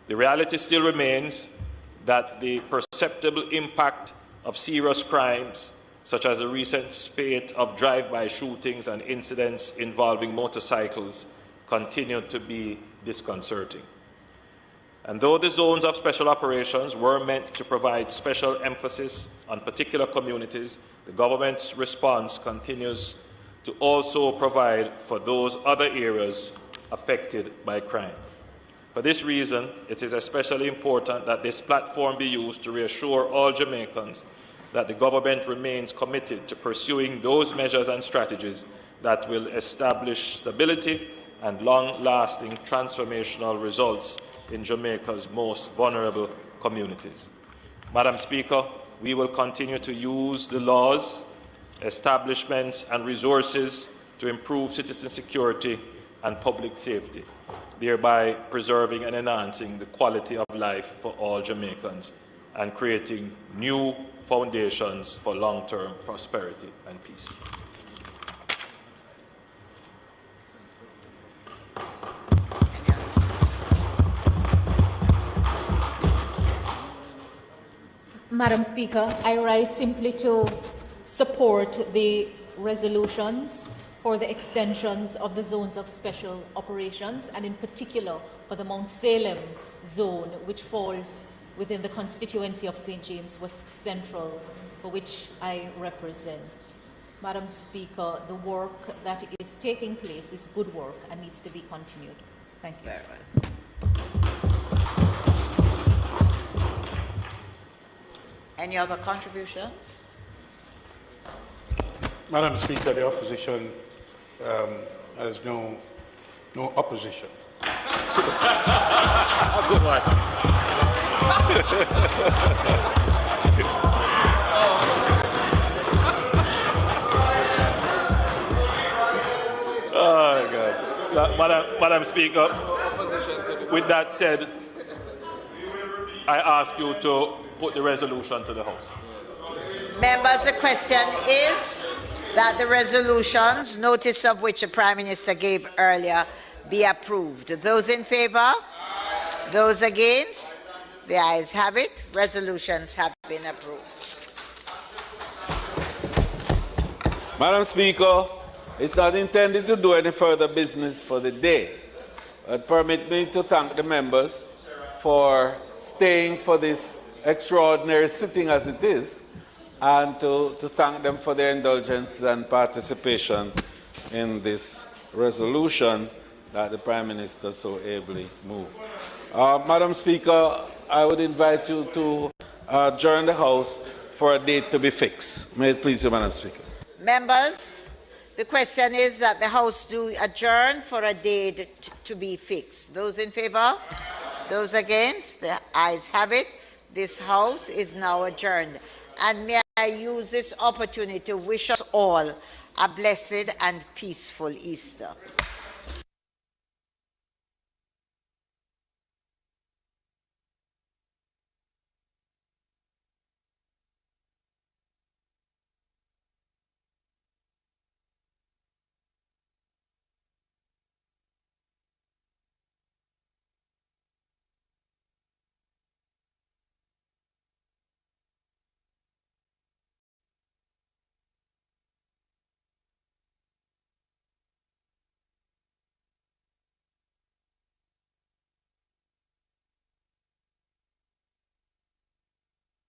Speaker 5: the reality still remains that the perceptible impact of serious crimes, such as the recent spate of drive-by shootings and incidents involving motorcycles, continue to be disconcerting. And though the zones of special operations were meant to provide special emphasis on particular communities, the government's response continues to also provide for those other areas affected by crime. For this reason, it is especially important that this platform be used to reassure all Jamaicans that the government remains committed to pursuing those measures and strategies that will establish stability and long-lasting transformational results in Jamaica's most vulnerable communities. Madam Speaker, we will continue to use the laws, establishments and resources to improve citizen security and public safety, thereby preserving and enhancing the quality of life for all Jamaicans and creating new foundations for long-term prosperity and peace.
Speaker 13: Madam Speaker, I rise simply to support the resolutions for the extensions of the zones of special operations, and in particular for the Mount Salem zone, which falls within the constituency of St. James West Central, for which I represent. Madam Speaker, the work that is taking place is good work and needs to be continued. Thank you.
Speaker 3: Very well. Any other contributions?
Speaker 10: Madam Speaker, the opposition has no opposition.
Speaker 1: A good one.
Speaker 5: Oh, God. Madam Speaker, with that said, I ask you to put the resolution to the House.
Speaker 3: Members, the question is that the resolutions, notice of which the Prime Minister gave earlier, be approved. Those in favour? Those against? The ayes have it. Resolutions have been approved.
Speaker 2: Madam Speaker, it's not intended to do any further business for the day. But permit me to thank the members for staying for this extraordinary sitting as it is, and to thank them for their indulgence and participation in this resolution that the Prime Minister so ably moved. Madam Speaker, I would invite you to adjourn the House for a date to be fixed. May it please you, Madam Speaker.
Speaker 3: Members, the question is that the House do adjourn for a date to be fixed. Those in favour? Those against? The ayes have it. This House is now adjourned. And may I use this opportunity to wish us all a blessed and peaceful Easter.